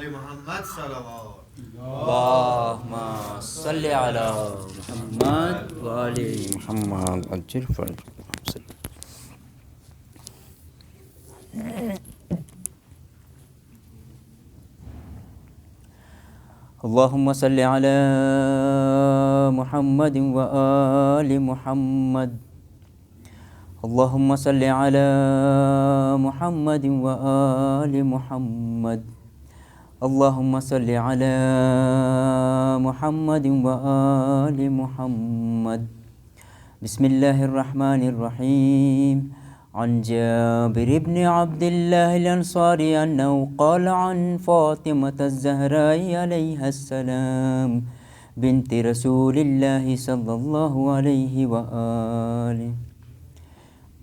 آل محمد صلوات. اللهم صل على محمد وآل محمد عجل فرجهم. اللهم صل على محمد وآل محمد. اللهم صل على محمد وآل محمد. اللهم صل على محمد وآل محمد. بسم الله الرحمن الرحيم. عن جابر بن عبد الله الأنصاري أنه قال عن فاطمة الزهراء عليها السلام بنت رسول الله صلى الله عليه وآله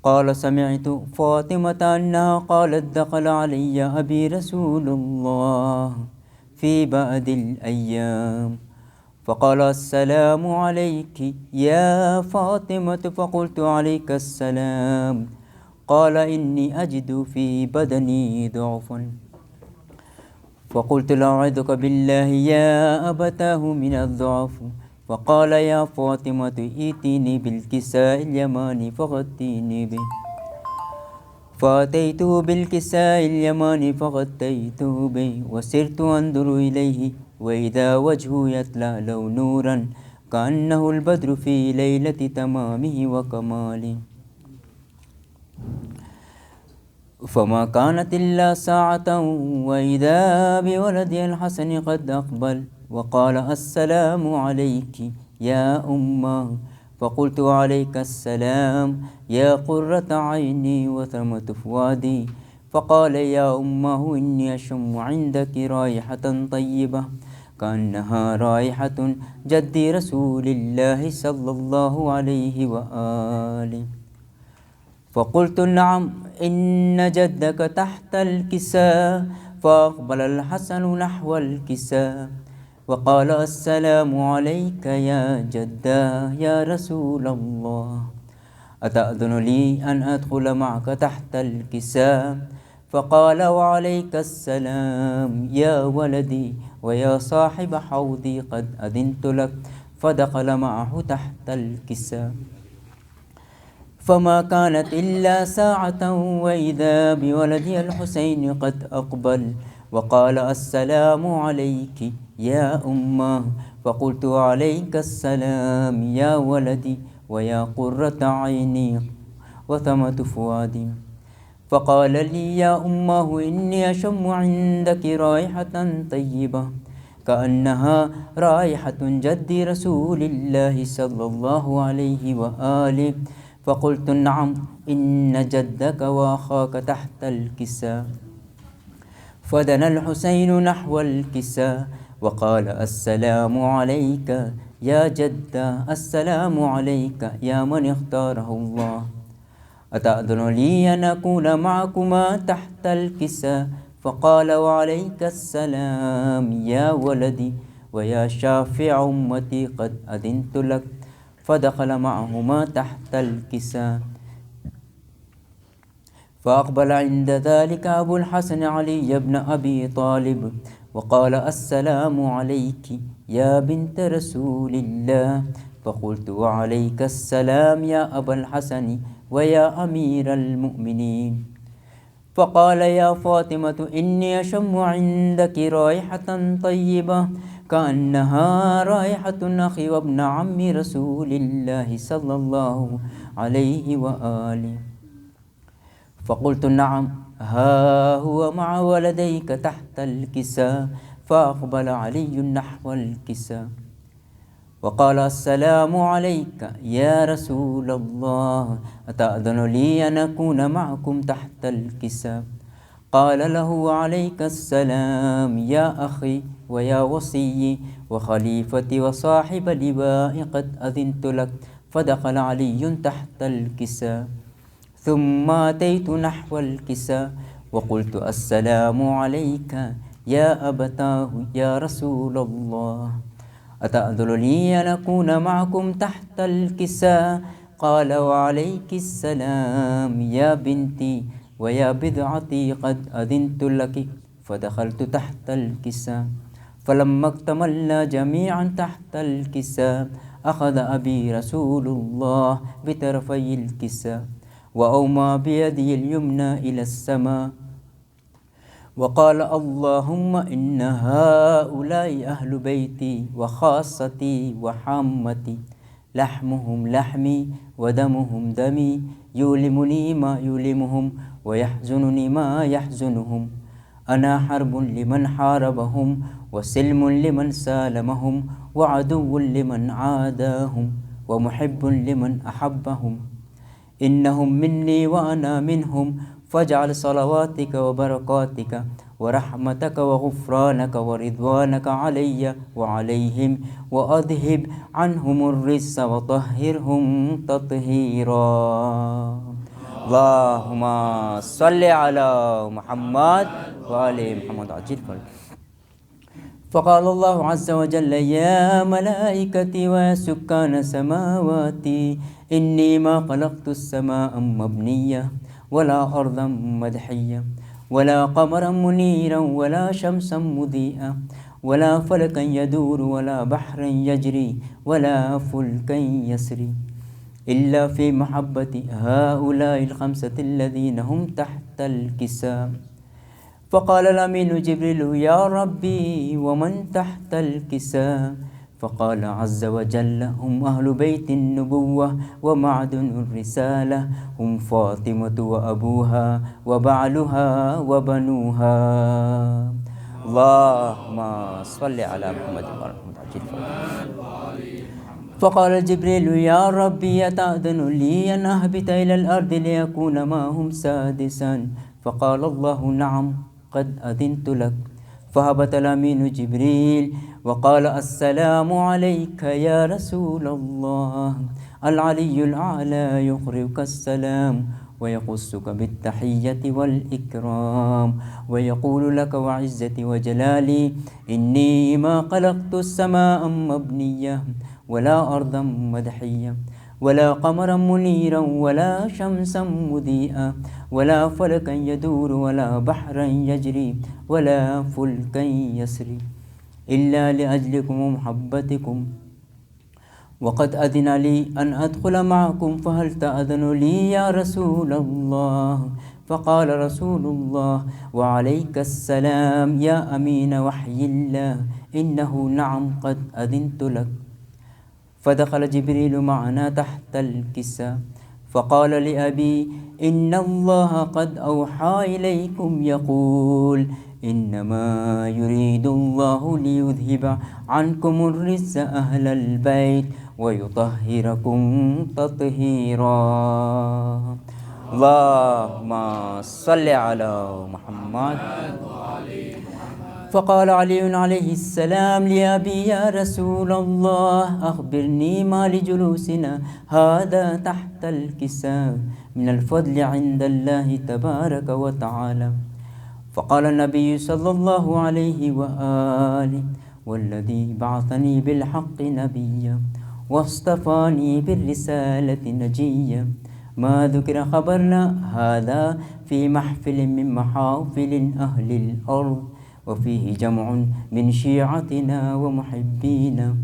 قال سمعت فاطمة أنها قالت دخل علي أبي رسول الله في بعض الأيام فقال السلام عليك يا فاطمة فقلت عليك السلام. قال إني أجد في بدني ضعفا فقلت لا أعوذك بالله يا أبتاه من الضعف. فقال يا فاطمة ائتيني بالكساء اليماني فغطيني به. فأتيته بالكساء اليماني فغطيته به وسرت أنظر إليه وإذا وجهه يطلع له نورا كأنه البدر في ليلة تمامه وكماله. فما كانت إلا ساعة وإذا بولدي الحسن قد أقبل وقال السلام عليك يا أمه. فقلت عليك السلام يا قرة عيني وثمة فؤادي. فقال يا أمه إني أشم عندك رائحة طيبة كأنها رائحة جد رسول الله صلى الله عليه وآله. فقلت نعم إن جدك تحت الكساء. فأقبل الحسن نحو الكساء وقال السلام عليك يا جدا يا رسول الله أتأذن لي أن أدخل معك تحت الكساء. فقال وعليك السلام يا ولدي ويا صاحب حوضي قد أذنت لك. فدخل معه تحت الكساء. فما كانت إلا ساعة وإذا بولدي الحسين قد أقبل وقال السلام عليك يا أمه. فقلت عليك السلام يا ولدي ويا قرة عيني وثمة فؤادي. فقال لي يا أمه إني أشم عندك رائحة طيبة كأنها رائحة جد رسول الله صلى الله عليه وآله. فقلت نعم إن جدك وأخاك تحت الكساء. فدنا الحسين نحو الكساء وقال السلام عليك يا جدة السلام عليك يا من اختاره الله أتأذن لي أن أكون معكما تحت الكساء. فقال وعليك السلام يا ولدي ويا شافع أمتي قد أذنت لك. فدخل معهما تحت الكساء. فأقبل عند ذلك أبو الحسن علي بن أبي طالب وقال السلام عليك يا بنت رسول الله. فقلت وعليك السلام يا أبا الحسن ويا أمير المؤمنين. فقال يا فاطمة إني أشم عندك رائحة طيبة كأنها رائحة أخي وابن عم رسول الله صلى الله عليه وآله. فقلت نعم ها هو مع ولديك تحت الكساء. فأقبل علي نحو الكساء وقال السلام عليك يا رسول الله أتأذن لي أن أكون معكم تحت الكساء. قال له عليك السلام يا أخي ويا وصي وخليفتي وصاحب لواء قد أذنت لك. فدخل علي تحت الكساء. ثم أتيت نحو الكساء وقلت السلام عليك يا أبتاه يا رسول الله أتأذن لي أن أكون معكم تحت الكساء. قال وعليك السلام يا بنتي ويا بضعتي قد أذنت لك. فدخلت تحت الكساء فلما اكتملنا جميعا تحت الكساء أخذ أبي رسول الله بطرفي الكساء وأومى بيده اليمنى إلى السماء وقال اللهم إن هؤلاء أهل بيتي وخاصتي وحامتي لحمهم لحمي ودمهم دمي يؤلمني ما يؤلمهم ويحزنني ما يحزنهم أنا حرب لمن حاربهم وسلم لمن سالمهم وعدو لمن عاداهم ومحب لمن أحبهم إنهم مني وأنا منهم فاجعل صلواتك وبركاتك ورحمتك وغفرانك ورضوانك علي وعليهم وأذهب عنهم الرجس وطهرهم تطهيرا اللهم صل على محمد وآل محمد عجل فقال الله عز وجل يا ملائكتي وسكان سماواتي إني ما خلقت السماء مبنية ولا أرضا مدحية ولا قمرا منيرا ولا شمسا مضيئا ولا فلكا يدور ولا بحرا يجري ولا فلكا يسري إلا في محبة هؤلاء الخمسة الذين هم تحت الكساء فقال الأمين جبريل يا ربي ومن تحت الكساء فقال عز وجل هم أهل بيت النبوة ومعدن الرسالة هم فاطمة وأبوها وبعلها وبنوها اللهم صل على محمد وعلى فقال جبريل يا ربي أتأذن لي أن أهبط إلى الأرض ليكون معهم سادسا فقال الله نعم قد أذنت لك فهبط الأمين جبريل وقال السلام عليك يا رسول الله العلي الأعلى يقرئك السلام ويخصك بالتحية والإكرام ويقول لك وعزتي وجلالي إني ما خلقت السماء مبنية ولا أرضا مدحية ولا قمرا منيرا ولا شمسا مضيئا ولا فلكا يدور ولا بحرا يجري ولا فلكا يسري إلا لأجلكم ومحبتكم وقد أذن لي أن أدخل معكم فهل تأذن لي يا رسول الله فقال رسول الله وعليك السلام يا أمين وحي الله إنه نعم قد أذنت لك فدخل جبريل معنا تحت الكساء فقال لأبي إن الله قد أوحى إليكم يقول إنما يريد الله ليذهب عنكم الرجس أهل البيت ويطهركم تطهيرا اللهم صل على محمد فقال علي عليه السلام لأبي يا رسول الله أخبرني ما لجلوسنا هذا تحت الكساء من الفضل عند الله تبارك وتعالى فقال النبي صلى الله عليه وآله والذي بعثني بالحق نبيا واصطفاني بالرسالة نجيا ما ذكر خبرنا هذا في محفل من محافل أهل الأرض وفيه جمع من شيعتنا ومحبينا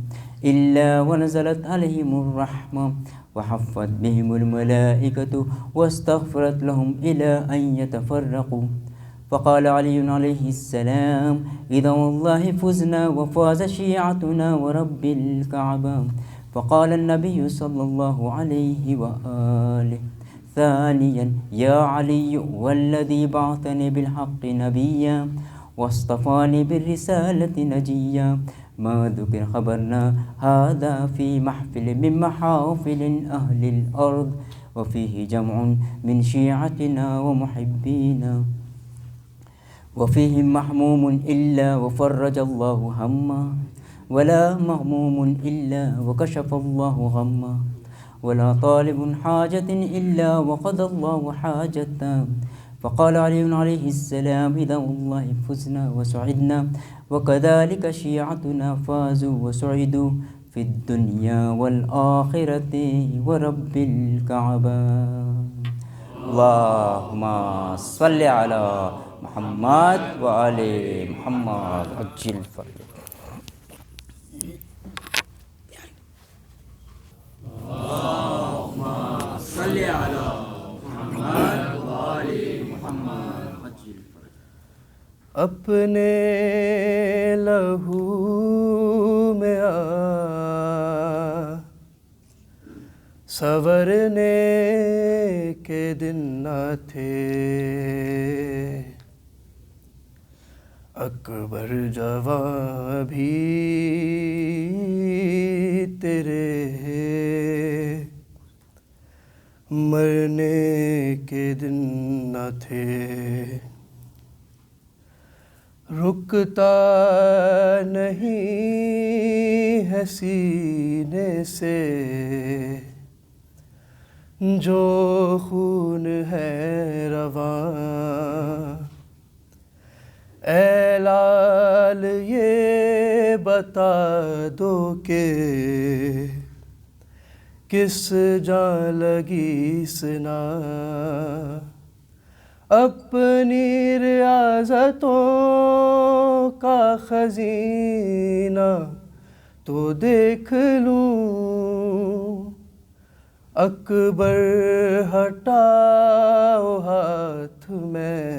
إلا ونزلت عليهم الرحمة وحفت بهم الملائكة واستغفرت لهم إلى أن يتفرقوا فقال علي عليه السلام إذا والله فزنا وفاز شيعتنا ورب الكعبة فقال النبي صلى الله عليه وآله ثانيا يا علي والذي بعثني بالحق نبيا واصطفاني بالرسالة نجيا ما ذكر خبرنا هذا في محفل من محافل أهل الأرض وفيه جمع من شيعتنا ومحبينا وفيهم محموم إلا وفرج الله هما ولا مغموم إلا وكشف الله غما ولا طالب حاجة إلا وقضى الله حاجته فقال علي عليه السلام إذا والله فزنا وسعدنا وكذلك شيعتنا فازوا وسعدوا في الدنيا والآخرة ورب الكعبة اللہم صلی علی محمد و آل محمد عجل فرج صلی علی محمد و آل محمد عجل فرج اپنے لہو میں آ سنورنے کے دن نہ تھے اکبر جواں بھی تیرے مرنے کے دن نہ تھے رکتا نہیں ہے سینے سے جو خون ہے رواں اے لال یہ بتا دو کہ کس جاں لگی سنا اپنی ریاضتوں کا خزینہ تو دیکھ لوں اکبر ہٹاؤ ہاتھ میں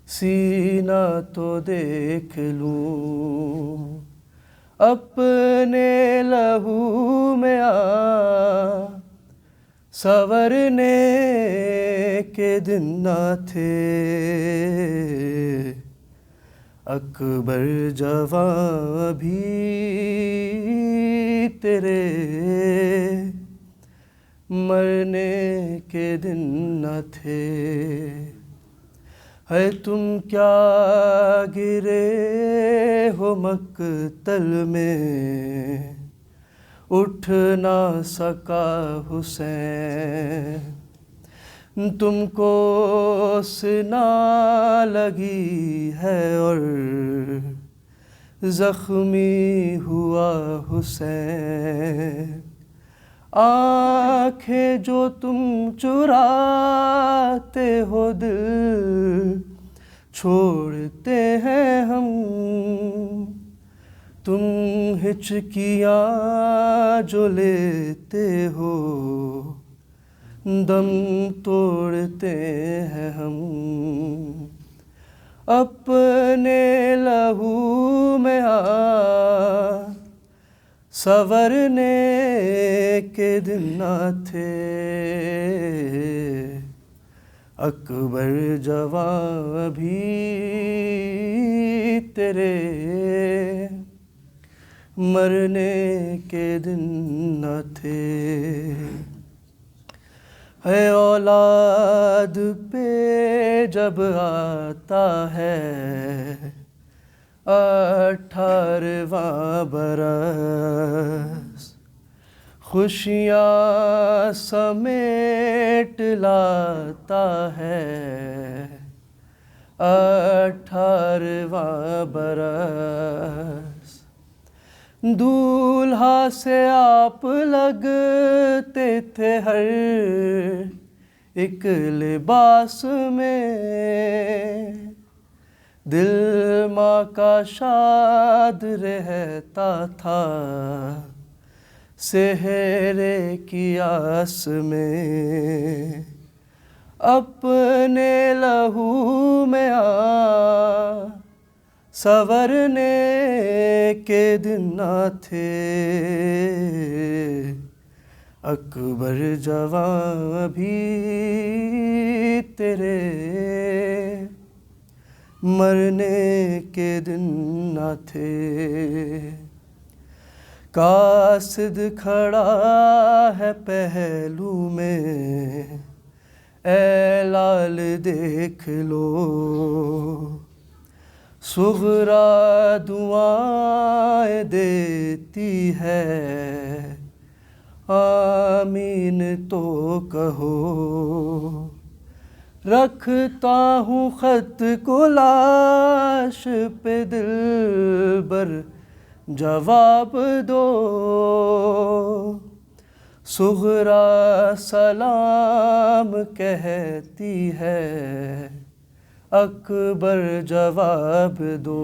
سینہ تو دیکھ لوں اپنے لہو میں آ سنورنے کے دن نہ تھے اکبر جواں بھی تیرے مرنے کے دن نہ تھے ہے تم کیا گرے ہو مقتل میں اٹھ نہ سکا حسین تم کو سنا لگی ہے اور زخمی ہوا حسین آنکھیں جو تم چراتے ہو دل چھوڑتے ہیں ہم تم ہچکیاں جو لیتے ہو دم توڑتے ہیں ہم اپنے لہو میں آ سنورنے کے دن نہ تھے اکبر جواں بھی تیرے مرنے کے دن نہ تھے ہے اولاد پہ جب آتا ہے 18واں برس خوشیاں سمیٹ لاتا ہے 18واں برس دولہا سے آپ لگتے تھے ہر ایک لباس میں دل ماں کا شاد رہتا تھا سہرے کی آس میں اپنے لہو میں آ سنورنے کے دن نہ تھے اکبر جواں بھی تیرے مرنے کے دن نہ تھے قاصد کھڑا ہے پہلو میں اے لال دیکھ لو صغرا دعائیں دیتی ہے آمین تو کہو رکھتا ہوں خط کو لاش پہ دلبر جواب دو صغرا سلام کہتی ہے، اکبر جواب دو،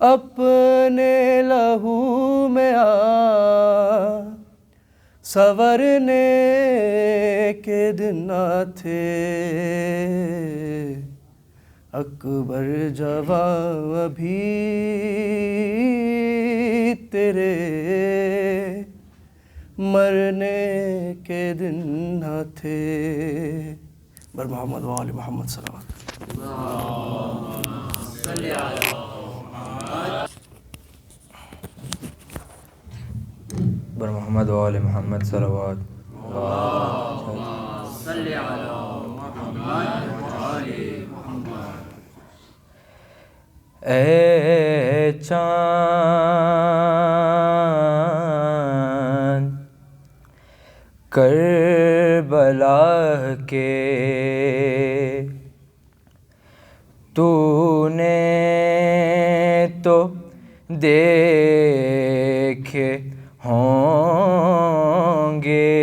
اپنے لہو میں آ سنورنے کے دن نہ تھے، اکبر جوان ابھی تیرے مرنے کے دن نہ تھے۔ بر محمد و آل محمد صلوات۔ بر محمد و آل محمد صلوات۔ اے چاند کربلا کے، تو نے تو دیکھے ہوں گے،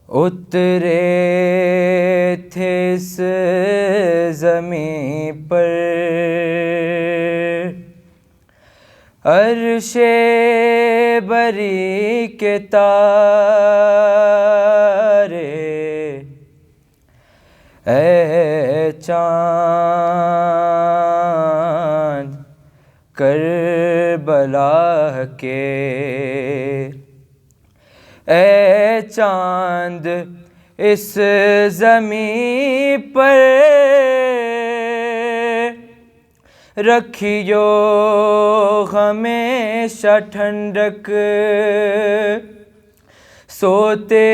اترے تھے اس زمین پر عرش بری کے تارے، اے چاند کربلا کے، اے چاند اس زمین پر رکھیو ہمیشہ ٹھنڈک، سوتے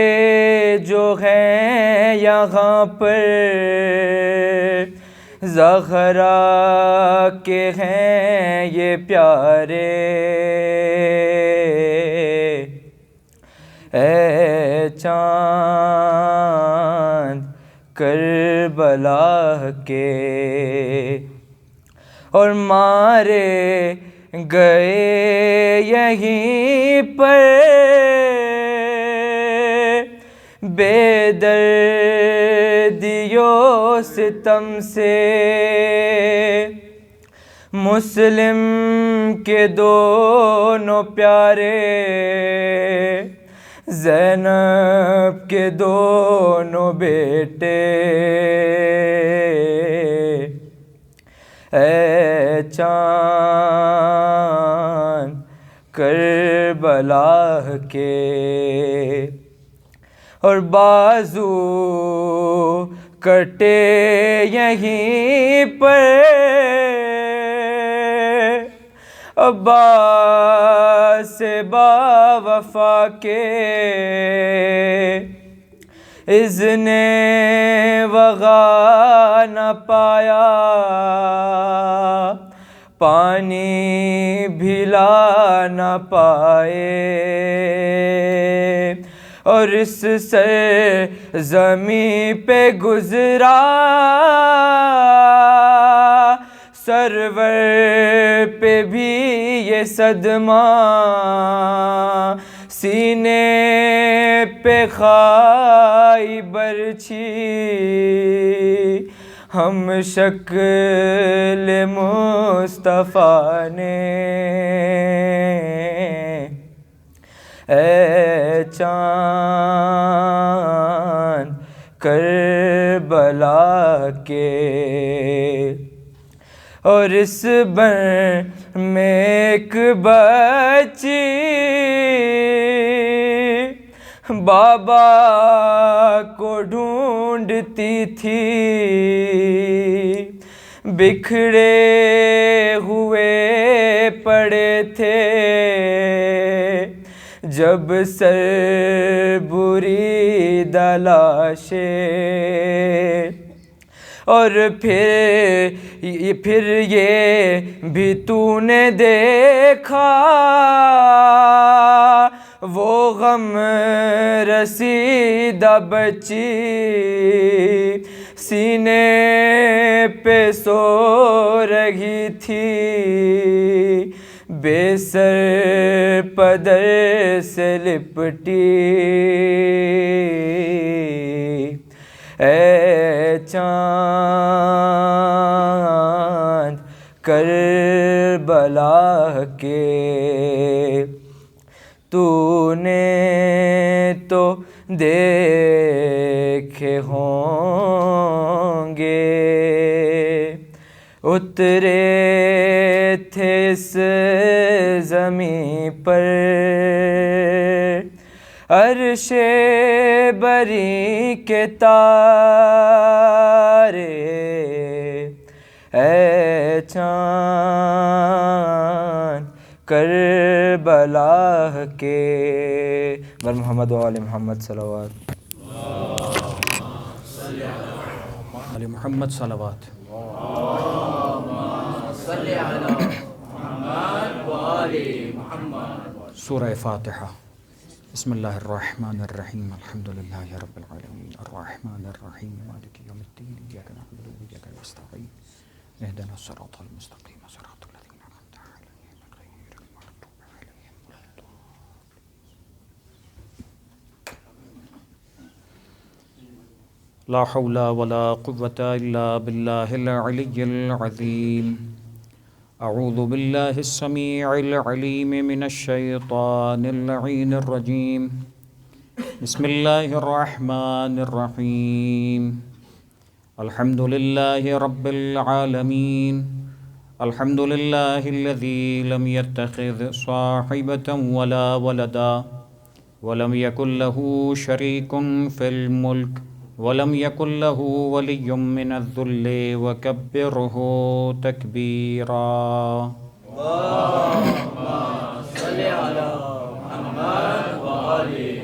جو ہیں یہاں پر زہرا کے ہیں یہ پیارے، اے چاند کربلا کے، اور مارے گئے یہیں پر بے دردیو ستم سے، مسلم کے دونوں پیارے، زینب کے دونوں بیٹے، اے چاند کربلا کے، اور بازو کٹے یہیں پر عباس با وفا کے، اذن وغا نہ پایا، پانی بھلا نہ پائے، اور اس سرزمین پہ گزرا سرور پہ بھی یہ صدمہ، سینے پہ خائی برچھی ہم شکل مصطفیٰ نے، اے چاند کربلا کے، اور اس بر میں ایک بچی بابا کو ڈھونڈتی تھی، بکھڑے ہوئے پڑے تھے جب سر بریدہ لاشیں، اور پھر یہ بھی تو نے دیکھا وہ غم رسیدہ بچی سینے پہ سو رہی تھی، بے سر پدر سے لپٹی اے چاند کربلا کے تو نے تو دیکھے ہوں گے اترے تھے اس زمیں پر عرش بری کے تارے اے چاند کربلا کے بر محمد و آل محمد صلوات آل محمد صلوات سورہ فاتحہ بسم اللہ الرحمن الرحیم الحمد للہ رب العالمین الرحمن الرحیم مالک یوم الدین ایاک نعبد و ایاک نستعین اهدنا الصراط المستقیم صراط الذین انعمت علیہم غیر المغضوب علیہم ولا الضالین لا حول ولا قوة الا باللہ العلی العظیم اعوذ باللہ السمیع العلیم من الشیطان اللعین الرجیم بسم اللہ الرحمن الرحیم الحمد للہ رب العالمین الحمد للہ الذی لم يتخذ صاحبة ولا ولدا ولم يكن له شريك في الملك ولم يكن له ولي من الذل وكبره تكبيرا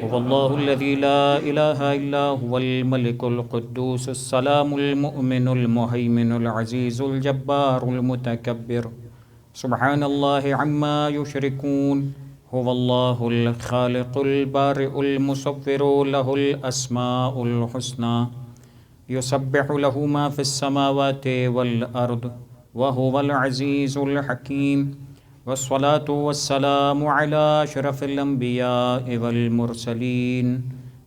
هو الله الذي لا إله إلا هو الملك القدوس السلام المؤمن المهيمن العزيز الجبار المتكبر سبحان الله عما يشركون هو الله الخالق البارئ المصور له الأسماء الحسنى يسبح له ما في السماوات والأرض وهو العزيز الحكيم والصلاة والسلام على أشرف الأنبياء والمرسلين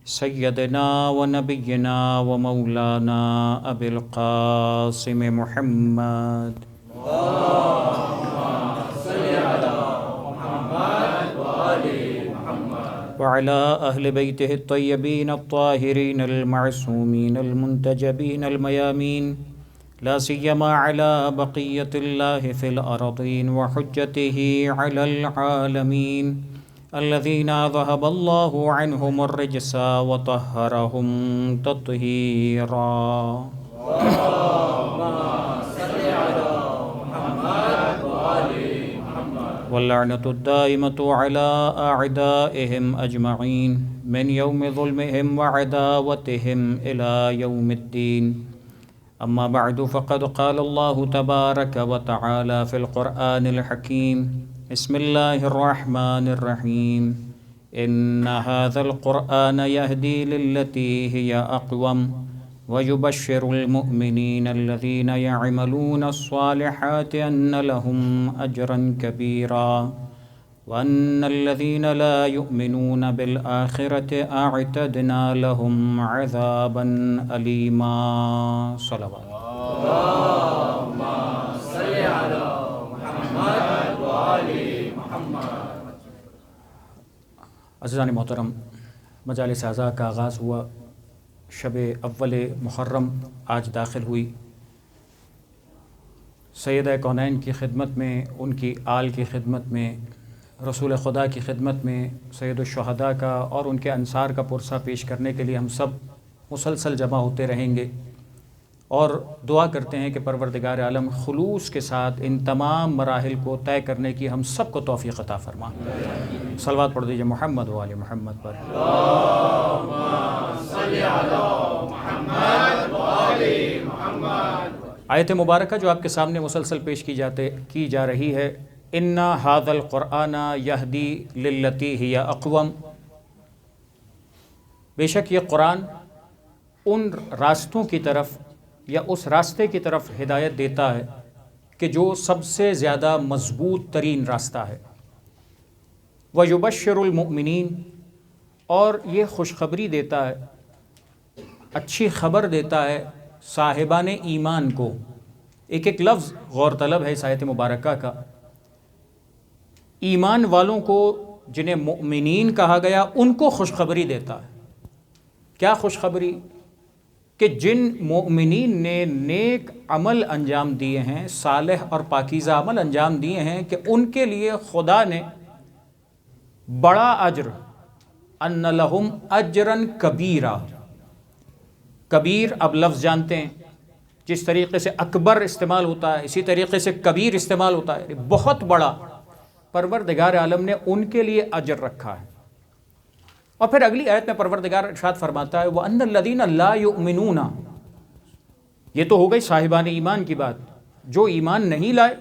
سيدنا ونبينا ومولانا أبي القاسم محمد وعلى أهل بيته الطيبين الطاهرين المعصومين المنتجبين الميامين لا سيما على بقية الله في الأرضين وحجته على العالمين الذين ذهب الله عنهم الرجس وطهرهم تطهيرا واللعنة الدائمة على أعدائهم أجمعين من يوم ظلمهم وعداوتهم إلى يوم الدين أما بعد فقد قال الله تبارك وتعالى في القرآن الحكيم بسم الله الرحمن الرحيم إن هذا القرآن يهدي للتي هي أقوم ويبشر المؤمنين الذين يعملون الصالحات أن لهم أجرا كبيرا وأن الذين لا يؤمنون بالآخرة أعتدنا لهم عذابا أليما صلوات اللهم صل على محمد وآل محمد. عزیزان محترم، مجالس اعزاء کا آغاز ہوا، شب اول محرم آج داخل ہوئی. سیدہ کونین کی خدمت میں، ان کی آل کی خدمت میں، رسول خدا کی خدمت میں، سید الشہداء کا اور ان کے انصار کا پرسہ پیش کرنے کے لیے ہم سب مسلسل جمع ہوتے رہیں گے، اور دعا کرتے ہیں کہ پروردگار عالم خلوص کے ساتھ ان تمام مراحل کو طے کرنے کی ہم سب کو توفیق عطا فرما. صلوات پڑھ دیجئے محمد و آل محمد پر. اللہم صلی علی محمد و آل محمد. آیت مبارکہ جو آپ کے سامنے مسلسل پیش کی جا رہی ہے، اِنَّ هَذَا الْقُرْآنَ يَهْدِي لِلَّتِي هِيَ أَقْوَمُ، بے شک یہ قرآن ان راستوں کی طرف یا اس راستے کی طرف ہدایت دیتا ہے کہ جو سب سے زیادہ مضبوط ترین راستہ ہے۔ وَيُبَشِّرُ الْمُؤْمِنِينَ، اور یہ خوشخبری دیتا ہے، اچھی خبر دیتا ہے صاحبان ایمان کو۔ ایک لفظ غور طلب ہے اس آیت مبارکہ کا، ایمان والوں کو جنہیں مؤمنین کہا گیا ان کو خوشخبری دیتا ہے۔ کیا خوشخبری؟ کہ جن مؤمنین نے نیک عمل انجام دیے ہیں، صالح اور پاکیزہ عمل انجام دیے ہیں، کہ ان کے لیے خدا نے بڑا اجر، ان لہم اجرن کبیرا۔ کبیر اب لفظ جانتے ہیں، جس طریقے سے اکبر استعمال ہوتا ہے اسی طریقے سے کبیر استعمال ہوتا ہے، بہت بڑا پروردگار عالم نے ان کے لیے اجر رکھا ہے۔ اور پھر اگلی آیت میں پروردگار ارشاد فرماتا ہے وَأَنَّ الَّذِينَ لَا يُؤْمِنُونَ، یہ تو ہو گئی صاحبان ایمان کی بات، جو ایمان نہیں لائے۔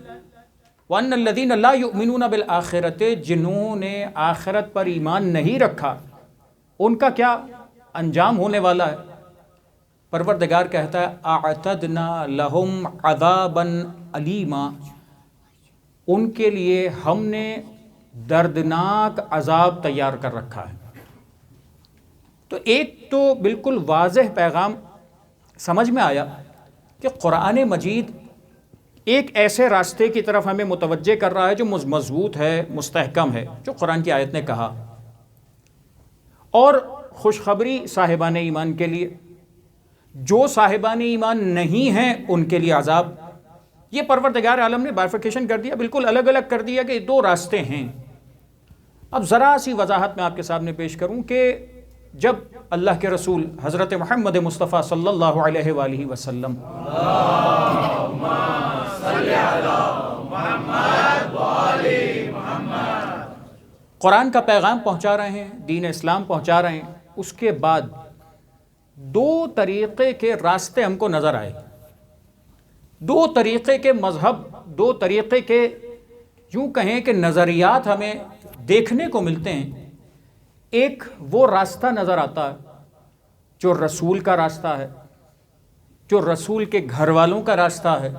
وَأَنَّ الَّذِينَ لَا يُؤْمِنُونَ بِالْآخِرَةِ، جنہوں نے آخرت پر ایمان نہیں رکھا، ان کا کیا انجام ہونے والا ہے؟ پروردگار کہتا ہے اعتدنا لہم عذابا علیما، ان کے لیے ہم نے دردناک عذاب تیار کر رکھا ہے۔ تو ایک تو بالکل واضح پیغام سمجھ میں آیا کہ قرآن مجید ایک ایسے راستے کی طرف ہمیں متوجہ کر رہا ہے جو مضبوط ہے، مستحکم ہے، جو قرآن کی آیت نے کہا، اور خوشخبری صاحبان ایمان کے لیے، جو صاحبان ایمان نہیں ہیں ان کے لیے عذاب۔ یہ پروردگار عالم نے بائفرکیشن کر دیا، بالکل الگ الگ کر دیا کہ یہ دو راستے ہیں۔ اب ذرا سی وضاحت میں آپ کے سامنے پیش کروں کہ جب اللہ کے رسول حضرت محمد مصطفیٰ صلی اللہ علیہ وآلہ وسلم قرآن کا پیغام پہنچا رہے ہیں، دین اسلام پہنچا رہے ہیں، اس کے بعد دو طریقے کے راستے ہم کو نظر آئے، دو طریقے کے مذہب، دو طریقے کے یوں کہیں کہ نظریات ہمیں دیکھنے کو ملتے ہیں۔ ایک وہ راستہ نظر آتا ہے جو رسول کا راستہ ہے، جو رسول کے گھر والوں کا راستہ ہے،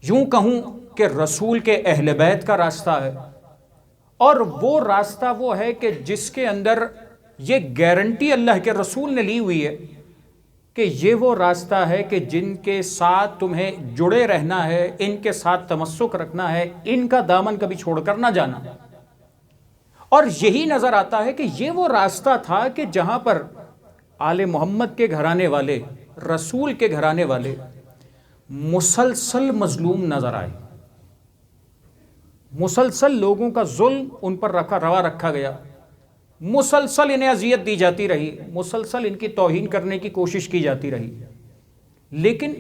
یوں کہوں کہ رسول کے اہل بیت کا راستہ ہے، اور وہ راستہ وہ ہے کہ جس کے اندر یہ گارنٹی اللہ کے رسول نے لی ہوئی ہے کہ یہ وہ راستہ ہے کہ جن کے ساتھ تمہیں جڑے رہنا ہے، ان کے ساتھ تمسک رکھنا ہے، ان کا دامن کبھی چھوڑ کر نہ جانا۔ اور یہی نظر آتا ہے کہ یہ وہ راستہ تھا کہ جہاں پر آل محمد کے گھرانے والے، رسول کے گھرانے والے مسلسل مظلوم نظر آئے، مسلسل لوگوں کا ظلم ان پر روا رکھا گیا، مسلسل انہیں اذیت دی جاتی رہی، مسلسل ان کی توہین کرنے کی کوشش کی جاتی رہی۔ لیکن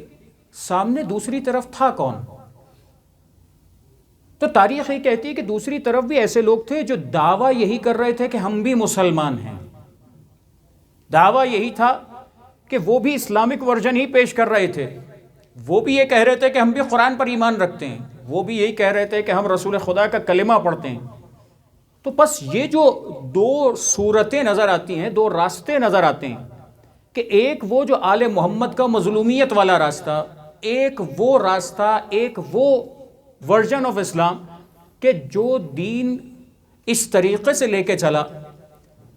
سامنے دوسری طرف تھا کون؟ تو تاریخ یہ کہتی ہے کہ دوسری طرف بھی ایسے لوگ تھے جو دعویٰ یہی کر رہے تھے کہ ہم بھی مسلمان ہیں، دعویٰ یہی تھا کہ وہ بھی اسلامک ورژن ہی پیش کر رہے تھے، وہ بھی یہ کہہ رہے تھے کہ ہم بھی قرآن پر ایمان رکھتے ہیں، وہ بھی یہی کہہ رہے تھے کہ ہم رسول خدا کا کلمہ پڑھتے ہیں۔ تو بس یہ جو دو صورتیں نظر آتی ہیں، دو راستے نظر آتے ہیں کہ ایک وہ جو آل محمد کا مظلومیت والا راستہ، ایک وہ راستہ، ایک وہ ورژن آف اسلام کہ جو دین اس طریقے سے لے کے چلا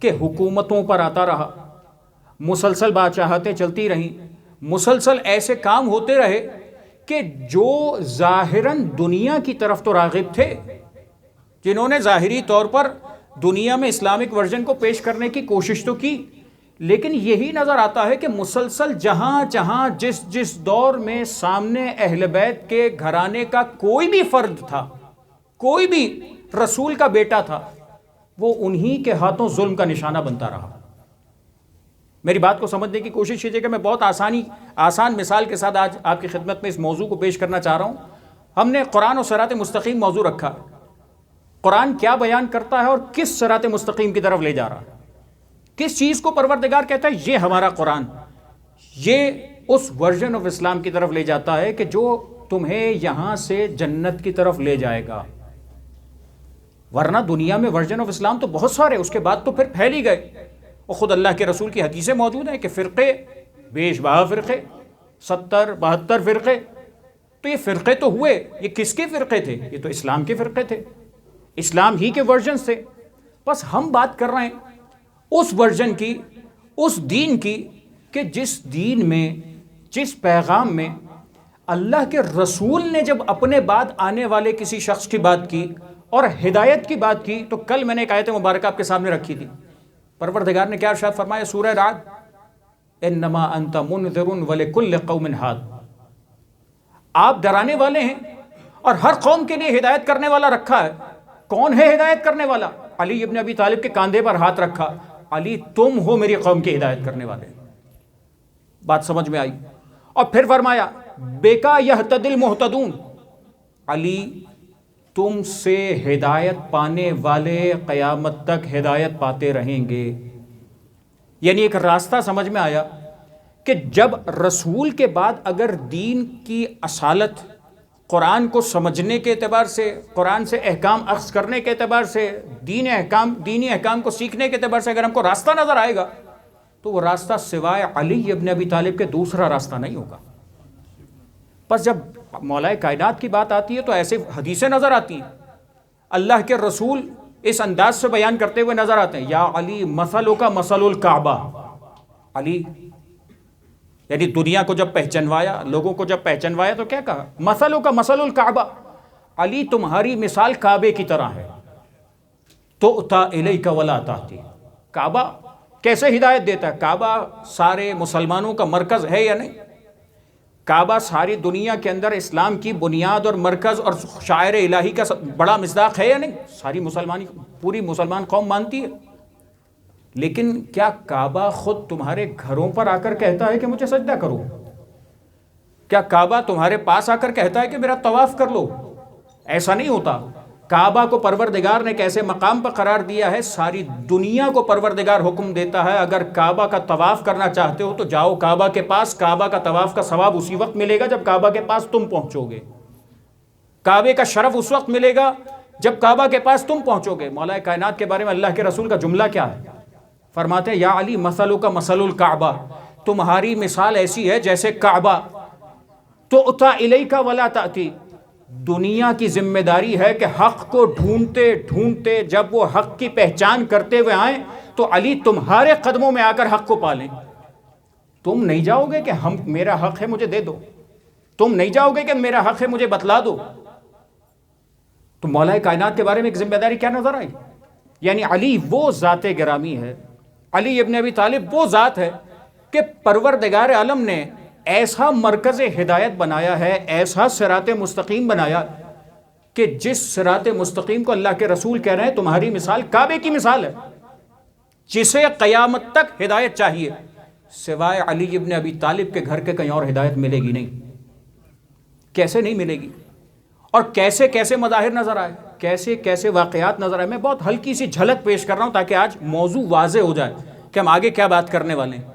کہ حکومتوں پر آتا رہا، مسلسل بادشاہتیں چلتی رہیں، مسلسل ایسے کام ہوتے رہے کہ جو ظاہراً دنیا کی طرف تو راغب تھے، جنہوں نے ظاہری طور پر دنیا میں اسلامک ورژن کو پیش کرنے کی کوشش تو کی، لیکن یہی نظر آتا ہے کہ مسلسل جہاں جہاں جس دور میں سامنے اہل بیت کے گھرانے کا کوئی بھی فرد تھا، کوئی بھی رسول کا بیٹا تھا، وہ انہی کے ہاتھوں ظلم کا نشانہ بنتا رہا۔ میری بات کو سمجھنے کی کوشش کیجیے کہ میں بہت آسان مثال کے ساتھ آج آپ کی خدمت میں اس موضوع کو پیش کرنا چاہ رہا ہوں۔ ہم نے قرآن و صراط مستقیم موضوع رکھا، قرآن کیا بیان کرتا ہے اور کس صراط مستقیم کی طرف لے جا رہا ہے، کس چیز کو پروردگار کہتا ہے یہ ہمارا قرآن، یہ اس ورژن آف اسلام کی طرف لے جاتا ہے کہ جو تمہیں یہاں سے جنت کی طرف لے جائے گا۔ ورنہ دنیا میں ورژن آف اسلام تو بہت سارے، اس کے بعد تو پھر پھیل ہی گئے، اور خود اللہ کے رسول کی حدیثیں موجود ہیں کہ فرقے، بیش بہا فرقے، 70-72 فرقے، تو یہ فرقے تو ہوئے، یہ کس کے فرقے تھے؟ یہ تو اسلام کے فرقے تھے، اسلام ہی کے ورژنز تھے. بس ہم بات کر رہے ہیں اس ورژن کی، اس دین کی کہ جس دین میں، جس پیغام میں اللہ کے رسول نے جب اپنے بعد آنے والے کسی شخص کی بات کی اور ہدایت کی بات کی، تو کل میں نے ایک آیت مبارکہ آپ کے سامنے رکھی تھی. پروردگار نے کیا ارشاد فرمایا سورہ رعد، انما انت منذر ولکل قوم ھاد. آپ ڈرانے والے ہیں اور ہر قوم کے لیے ہدایت کرنے والا رکھا ہے. کون ہے ہدایت کرنے والا؟ علی ابن ابی طالب کے کاندھے پر ہاتھ رکھا، علی تم ہو میری قوم کی ہدایت کرنے والے. بات سمجھ میں آئی؟ اور پھر فرمایا بیکا یہتدی المہتدون، علی تم سے ہدایت پانے والے قیامت تک ہدایت پاتے رہیں گے. یعنی ایک راستہ سمجھ میں آیا کہ جب رسول کے بعد اگر دین کی اصالت، قرآن کو سمجھنے کے اعتبار سے، قرآن سے احکام اخذ کرنے کے اعتبار سے، دینی احکام کو سیکھنے کے اعتبار سے اگر ہم کو راستہ نظر آئے گا تو وہ راستہ سوائے علی ابن ابی طالب کے دوسرا راستہ نہیں ہوگا. بس جب مولا کائنات کی بات آتی ہے تو ایسے حدیثیں نظر آتی ہیں، اللہ کے رسول اس انداز سے بیان کرتے ہوئے نظر آتے ہیں، یا علی مثلوں کا مثل الکعبہ. علی یعنی دنیا کو جب پہچنوایا، لوگوں کو جب پہچنوایا تو کیا کہا؟ مثلوں کا مثل الکعبہ، علی تمہاری مثال کعبے کی طرح ہے. تؤتی الیک ولا تأتی. کعبہ کیسے ہدایت دیتا ہے؟ کعبہ سارے مسلمانوں کا مرکز ہے یا نہیں؟ کعبہ ساری دنیا کے اندر اسلام کی بنیاد اور مرکز اور شاعر الہی کا بڑا مصداق ہے یا نہیں؟ ساری پوری مسلمان قوم مانتی ہے. لیکن کیا کعبہ خود تمہارے گھروں پر آ کر کہتا ہے کہ مجھے سجدہ کرو؟ کیا کعبہ تمہارے پاس آ کر کہتا ہے کہ میرا طواف کر لو؟ ایسا نہیں ہوتا. کعبہ کو پروردگار نے کیسے مقام پر قرار دیا ہے، ساری دنیا کو پروردگار حکم دیتا ہے اگر کعبہ کا طواف کرنا چاہتے ہو تو جاؤ کعبہ کے پاس. کعبہ کا طواف کا ثواب اسی وقت ملے گا جب کعبہ کے پاس تم پہنچو گے. کعبے کا شرف اس وقت ملے گا جب کعبہ کے پاس تم پہنچو گے. مولا کائنات کے بارے میں اللہ کے رسول کا جملہ کیا ہے؟ فرماتے ہیں یا علی مثلوں کا مثل الکعبہ، تمہاری مثال ایسی ہے جیسے کعبہ. تؤتی الیک ولا تأتی، دنیا کی ذمہ داری ہے کہ حق کو ڈھونڈتے ڈھونڈتے جب وہ حق کی پہچان کرتے ہوئے آئیں تو علی تمہارے قدموں میں آ کر حق کو پالیں. تم نہیں جاؤ گے کہ میرا حق ہے مجھے دے دو، تم نہیں جاؤ گے کہ میرا حق ہے مجھے بتلا دو. تو مولا کائنات کے بارے میں ایک ذمہ داری کیا نظر آئی؟ یعنی علی وہ ذات گرامی ہے، علی ابن ابی طالب وہ ذات ہے کہ پروردگار عالم نے ایسا مرکز ہدایت بنایا ہے، ایسا صراط مستقیم بنایا کہ جس صراط مستقیم کو اللہ کے رسول کہہ رہے ہیں تمہاری مثال کعبے کی مثال ہے، جسے قیامت تک ہدایت چاہیے. سوائے علی ابن ابی طالب کے گھر کے کہیں اور ہدایت ملے گی نہیں. کیسے نہیں ملے گی؟ اور کیسے کیسے مظاہر نظر آئے، کیسے کیسے واقعات نظر آئے. میں بہت ہلکی سی جھلک پیش کر رہا ہوں تاکہ آج موضوع واضح ہو جائے کہ ہم آگے کیا بات کرنے والے ہیں.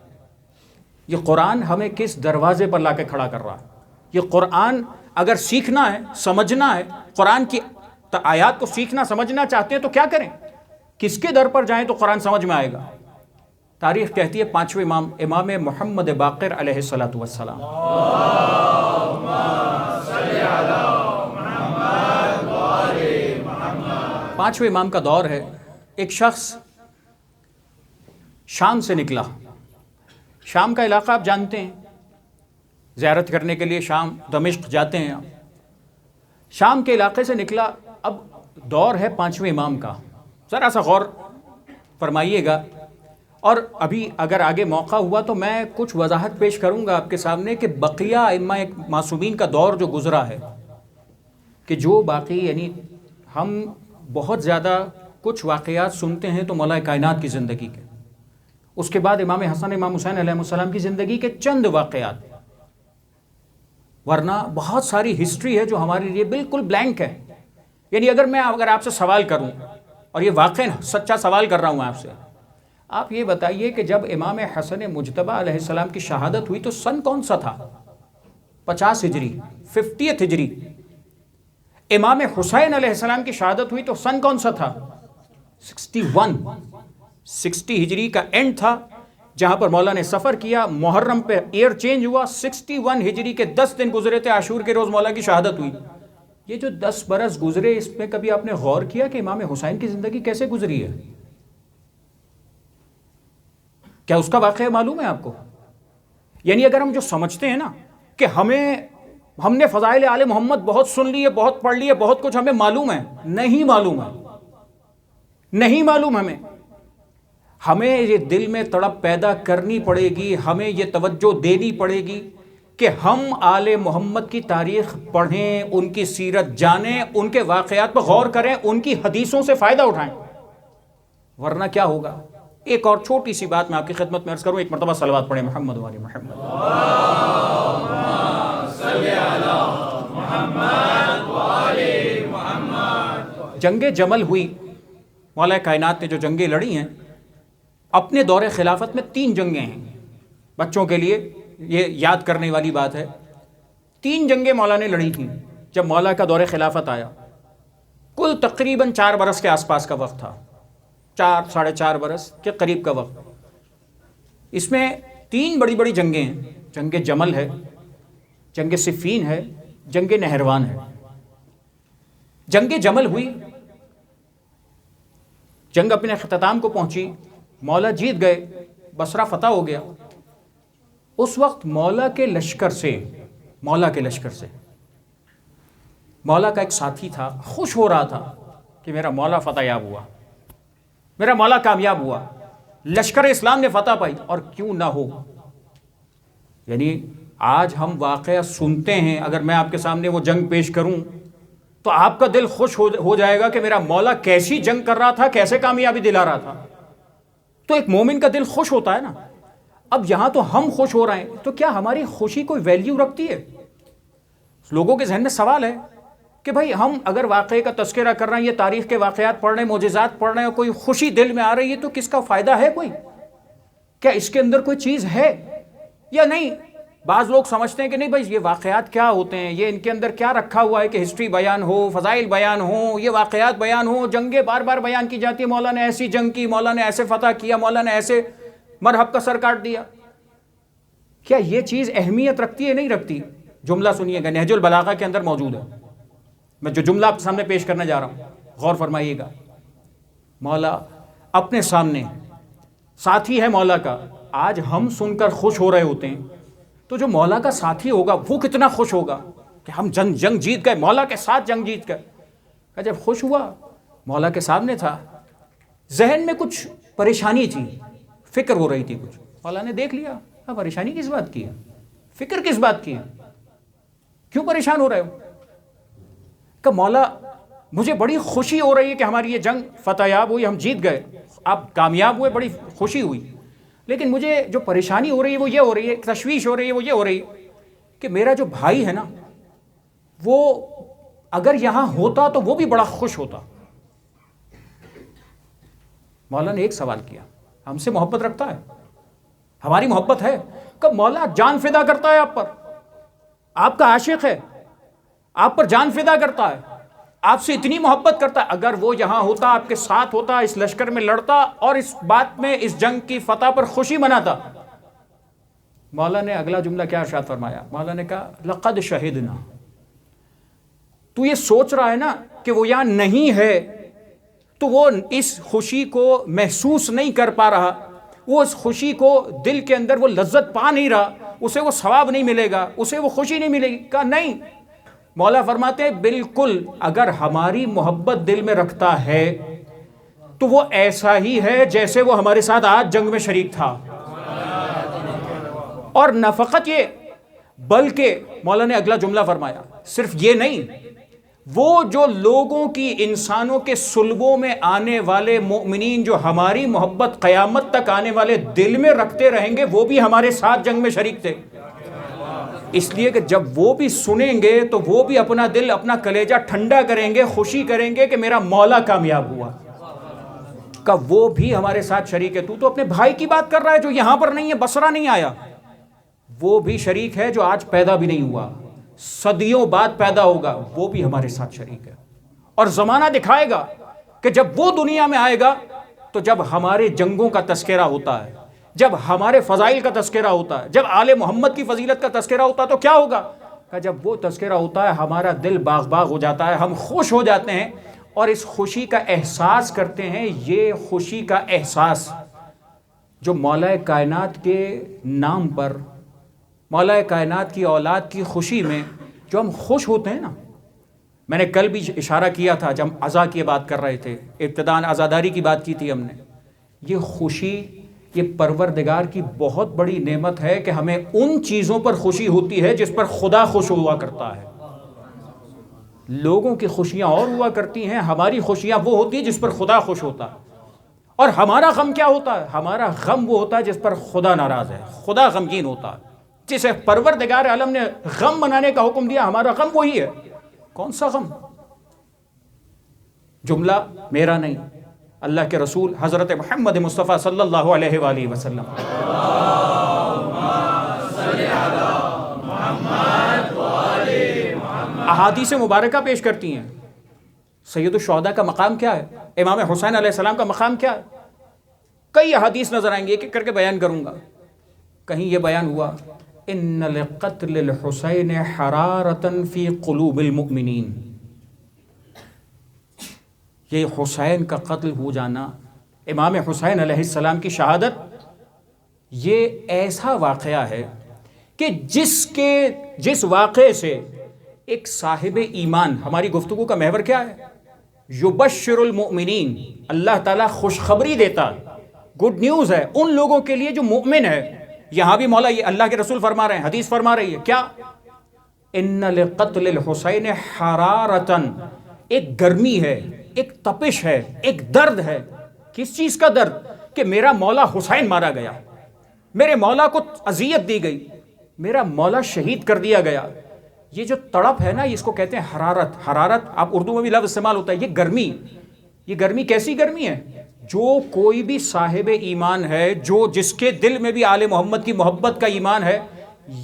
یہ قرآن ہمیں کس دروازے پر لا کے کھڑا کر رہا ہے. یہ قرآن اگر سیکھنا ہے، سمجھنا ہے، قرآن کی آیات کو سیکھنا سمجھنا چاہتے ہیں تو کیا کریں؟ کس کے در پر جائیں تو قرآن سمجھ میں آئے گا؟ تاریخ کہتی ہے پانچویں امام محمد باقر علیہ الصلوۃ والسلام. پانچویں امام کا دور ہے. ایک شخص شام سے نکلا. شام کا علاقہ آپ جانتے ہیں، زیارت کرنے کے لیے شام دمشق جاتے ہیں. شام کے علاقے سے نکلا. اب دور ہے پانچویں امام کا، ذرا سا غور فرمائیے گا. اور ابھی اگر آگے موقع ہوا تو میں کچھ وضاحت پیش کروں گا آپ کے سامنے کہ بقیہ ائمہ معصومین کا دور جو گزرا ہے، کہ جو باقی یعنی ہم بہت زیادہ کچھ واقعات سنتے ہیں تو مولا کائنات کی زندگی کے، اس کے بعد امام حسن امام حسین علیہ السلام کی زندگی کے چند واقعات، ورنہ بہت ساری ہسٹری ہے جو ہمارے لیے بالکل بلینک ہے. یعنی اگر آپ سے سوال کروں، اور یہ واقعی سچا سوال کر رہا ہوں آپ سے، آپ یہ بتائیے کہ جب امام حسن مجتبی علیہ السلام کی شہادت ہوئی تو سن کون سا تھا؟ 50 ہجری، 50 ہجری. امام حسین علیہ السلام کی شہادت ہوئی تو سن کون سا تھا؟ 61، 60 ہجری کا اینڈ تھا. جہاں پر مولا نے سفر کیا، محرم پہ ایئر چینج ہوا، 61 ہجری کے 10 دن گزرے تھے، عاشور کے روز مولا کی شہادت ہوئی. یہ جو 10 برس گزرے، اس میں کبھی آپ نے غور کیا کہ امام حسین کی زندگی کیسے گزری ہے؟ کیا اس کا واقعہ معلوم ہے آپ کو؟ یعنی اگر ہم جو سمجھتے ہیں نا کہ ہم نے فضائل آل محمد بہت سن لی ہے، بہت پڑھ لی ہے، بہت کچھ ہمیں معلوم ہے، نہیں معلوم ہے، نہیں معلوم ہمیں یہ دل میں تڑپ پیدا کرنی پڑے گی، ہمیں یہ توجہ دینی پڑے گی کہ ہم آل محمد کی تاریخ پڑھیں، ان کی سیرت جانیں، ان کے واقعات پر غور کریں، ان کی حدیثوں سے فائدہ اٹھائیں. ورنہ کیا ہوگا؟ ایک اور چھوٹی سی بات میں آپ کی خدمت میں عرض کروں، ایک مرتبہ صلوات پڑھیں محمد و آل محمد. جنگ جمل ہوئی، مولا کائنات نے جو جنگیں لڑی ہیں، اپنے دور خلافت میں 3 جنگیں ہیں. بچوں کے لیے یہ یاد کرنے والی بات ہے. 3 جنگیں مولا نے لڑی تھیں جب مولا کا دور خلافت آیا. کل تقریباً 4 برس کے آس پاس کا وقت تھا، 4 ساڑھے 4 برس کے قریب کا وقت. اس میں 3 بڑی بڑی جنگیں ہیں. جنگ جمل ہے، جنگ صفین ہے، جنگ نہروان ہے. جنگ جمل ہوئی، جنگ اپنے اختتام کو پہنچی، مولا جیت گئے، بصرہ فتح ہو گیا. اس وقت مولا کے لشکر سے مولا کا ایک ساتھی تھا، خوش ہو رہا تھا کہ میرا مولا فتح یاب ہوا، میرا مولا کامیاب ہوا، لشکر اسلام نے فتح پائی. اور کیوں نہ ہو، یعنی آج ہم واقعہ سنتے ہیں، اگر میں آپ کے سامنے وہ جنگ پیش کروں تو آپ کا دل خوش ہو جائے گا کہ میرا مولا کیسی جنگ کر رہا تھا، کیسے کامیابی دلا رہا تھا. تو ایک مومن کا دل خوش ہوتا ہے نا. اب یہاں تو ہم خوش ہو رہے ہیں، تو کیا ہماری خوشی کوئی ویلیو رکھتی ہے؟ لوگوں کے ذہن میں سوال ہے کہ بھائی ہم اگر واقعے کا تذکرہ کر رہے ہیں، یہ تاریخ کے واقعات پڑھ رہے ہیں، معجزات پڑھ رہے ہیں، کوئی خوشی دل میں آ رہی ہے، تو کس کا فائدہ ہے؟ کوئی کیا اس کے اندر کوئی چیز ہے یا نہیں؟ بعض لوگ سمجھتے ہیں کہ نہیں بھائی یہ واقعات کیا ہوتے ہیں، یہ ان کے اندر کیا رکھا ہوا ہے کہ ہسٹری بیان ہو، فضائل بیان ہو، یہ واقعات بیان ہو، جنگیں بار بار بیان کی جاتی ہے، مولا نے ایسی جنگ کی، مولا نے ایسے فتح کیا، مولا نے ایسے مرحب کا سر کاٹ دیا. کیا یہ چیز اہمیت رکھتی ہے؟ نہیں رکھتی. جملہ سنیے گا، نہج البلاغہ کے اندر موجود ہے. میں جو جملہ آپ کے سامنے پیش کرنے جا رہا ہوں، غور فرمائیے گا. مولا اپنے سامنے ساتھی ہے مولا کا. آج ہم سن کر خوش ہو رہے ہوتے ہیں، تو جو مولا کا ساتھی ہوگا وہ کتنا خوش ہوگا کہ ہم جنگ جیت گئے، مولا کے ساتھ جنگ جیت گئے. جب خوش ہوا، مولا کے سامنے تھا، ذہن میں کچھ پریشانی تھی، فکر ہو رہی تھی کچھ. مولا نے دیکھ لیا، پریشانی کس بات کی ہے، فکر کس بات کی ہے، کیوں پریشان ہو رہے ہو؟ کہ مولا مجھے بڑی خوشی ہو رہی ہے کہ ہماری یہ جنگ فتح یاب ہوئی، ہم جیت گئے، آپ کامیاب ہوئے، بڑی خوشی ہوئی. لیکن مجھے جو پریشانی ہو رہی ہے وہ یہ ہو رہی ہے، تشویش ہو رہی ہے وہ یہ ہو رہی ہے کہ میرا جو بھائی ہے نا، وہ اگر یہاں ہوتا تو وہ بھی بڑا خوش ہوتا. مولا نے ایک سوال کیا، ہم سے محبت رکھتا ہے؟ ہماری محبت ہے کہ مولا جان فدا کرتا ہے آپ پر، آپ کا عاشق ہے، آپ پر جان فدا کرتا ہے، آپ سے اتنی محبت کرتا ہے. اگر وہ یہاں ہوتا، آپ کے ساتھ ہوتا، اس لشکر میں لڑتا اور اس بات میں، اس جنگ کی فتح پر خوشی مناتا. مولا نے اگلا جملہ کیا ارشاد فرمایا؟ مولا نے کہا لقد شہدنا. تو یہ سوچ رہا ہے نا کہ وہ یہاں نہیں ہے، تو وہ اس خوشی کو محسوس نہیں کر پا رہا، وہ اس خوشی کو دل کے اندر وہ لذت پا نہیں رہا، اسے وہ ثواب نہیں ملے گا، اسے وہ خوشی نہیں ملے گی. کہا نہیں. مولا فرماتے ہیں بالکل، اگر ہماری محبت دل میں رکھتا ہے تو وہ ایسا ہی ہے جیسے وہ ہمارے ساتھ آج جنگ میں شریک تھا. اور نہ فقط یہ، بلکہ مولا نے اگلا جملہ فرمایا، صرف یہ نہیں، وہ جو لوگوں کی، انسانوں کے صلبوں میں آنے والے مومنین جو ہماری محبت قیامت تک آنے والے دل میں رکھتے رہیں گے، وہ بھی ہمارے ساتھ جنگ میں شریک تھے. اس لیے کہ جب وہ بھی سنیں گے تو وہ بھی اپنا دل، اپنا کلیجہ ٹھنڈا کریں گے، خوشی کریں گے کہ میرا مولا کامیاب ہوا. کہ وہ بھی ہمارے ساتھ شریک ہے. تو اپنے بھائی کی بات کر رہا ہے جو یہاں پر نہیں ہے، بصرہ نہیں آیا. وہ بھی شریک ہے جو آج پیدا بھی نہیں ہوا، صدیوں بعد پیدا ہوگا، وہ بھی ہمارے ساتھ شریک ہے. اور زمانہ دکھائے گا کہ جب وہ دنیا میں آئے گا تو جب ہمارے جنگوں کا تذکرہ ہوتا ہے، جب ہمارے فضائل کا تذکرہ ہوتا ہے، جب آل محمد کی فضیلت کا تذکرہ ہوتا ہے تو کیا ہوگا؟ کہ جب وہ تذکرہ ہوتا ہے ہمارا دل باغ باغ ہو جاتا ہے، ہم خوش ہو جاتے ہیں اور اس خوشی کا احساس کرتے ہیں. یہ خوشی کا احساس جو مولا کائنات کے نام پر، مولا کائنات کی اولاد کی خوشی میں جو ہم خوش ہوتے ہیں نا، میں نے کل بھی اشارہ کیا تھا جب ہم عزا کی بات کر رہے تھے، ابتداءً عزاداری کی بات کی تھی ہم نے. یہ خوشی، یہ پروردگار کی بہت بڑی نعمت ہے کہ ہمیں ان چیزوں پر خوشی ہوتی ہے جس پر خدا خوش ہوا کرتا ہے. لوگوں کی خوشیاں اور ہوا کرتی ہیں، ہماری خوشیاں وہ ہوتی ہیں جس پر خدا خوش ہوتا ہے. اور ہمارا غم کیا ہوتا ہے؟ ہمارا غم وہ ہوتا ہے جس پر خدا ناراض ہے، خدا غمگین ہوتا ہے. جسے پروردگار عالم نے غم منانے کا حکم دیا، ہمارا غم وہی ہے. کون سا غم؟ جملہ میرا نہیں، اللہ کے رسول حضرت محمد مصطفیٰ صلی اللہ علیہ وآلہ وسلم. احادیث مبارکہ پیش کرتی ہیں سید الشہداء کا مقام کیا ہے، امام حسین علیہ السلام کا مقام کیا ہے. کئی احادیث نظر آئیں گے، ایک ایک کر کے بیان کروں گا. کہیں یہ بیان ہوا ان لقتل الحسین حرارۃ فی قلوب المؤمنین. یہ حسین کا قتل ہو جانا، امام حسین علیہ السلام کی شہادت، یہ ایسا واقعہ ہے کہ جس واقعے سے ایک صاحب ایمان، ہماری گفتگو کا محور کیا ہے؟ یبشر المؤمنین، اللہ تعالیٰ خوشخبری دیتا، گڈ نیوز ہے ان لوگوں کے لیے جو مؤمن ہے. یہاں بھی مولا یہ اللہ کے رسول فرما رہے ہیں، حدیث فرما رہی ہے کیا؟ ان لقتل الحسین حرارتن، ایک گرمی ہے، ایک تپش ہے، ایک درد ہے. کس چیز کا درد؟ کہ میرا مولا حسین مارا گیا، میرے مولا کو اذیت دی گئی، میرا مولا شہید کر دیا گیا. یہ جو تڑپ ہے نا، اس کو کہتے ہیں حرارت. حرارت آپ اردو میں بھی لفظ استعمال ہوتا ہے. یہ گرمی، یہ گرمی کیسی گرمی ہے؟ جو کوئی بھی صاحب ایمان ہے، جس کے دل میں بھی آل محمد کی محبت کا ایمان ہے،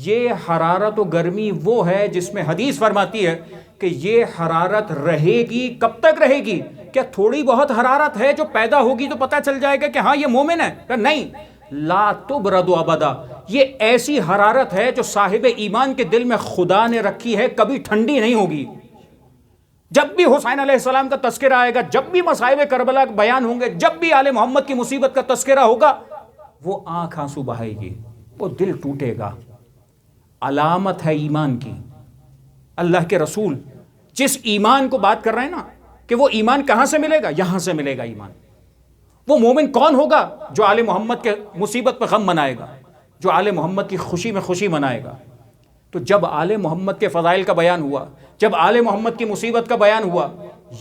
یہ حرارت و گرمی وہ ہے جس میں حدیث فرماتی ہے کہ یہ حرارت رہے گی. کب تک رہے گی؟ کیا تھوڑی بہت حرارت ہے جو پیدا ہوگی تو پتہ چل جائے گا کہ ہاں یہ مومن ہے؟ کہ نہیں، لا تبرد ابدا. یہ ایسی حرارت ہے جو صاحب ایمان کے دل میں خدا نے رکھی ہے، کبھی ٹھنڈی نہیں ہوگی. جب بھی حسین علیہ السلام کا تذکرہ آئے گا، جب بھی مصائب کربلا بیان ہوں گے، جب بھی آل محمد کی مصیبت کا تذکرہ ہوگا، وہ آنکھ آنسو بہائے گی، وہ دل ٹوٹے گا. علامت ہے ایمان کی. اللہ کے رسول جس ایمان کو بات کر رہے ہیں نا، کہ وہ ایمان کہاں سے ملے گا؟ یہاں سے ملے گا ایمان. وہ مومن کون ہوگا؟ جو آل محمد کے مصیبت پہ غم منائے گا، جو آل محمد کی خوشی میں خوشی منائے گا. تو جب آل محمد کے فضائل کا بیان ہوا، جب آل محمد کی مصیبت کا بیان ہوا،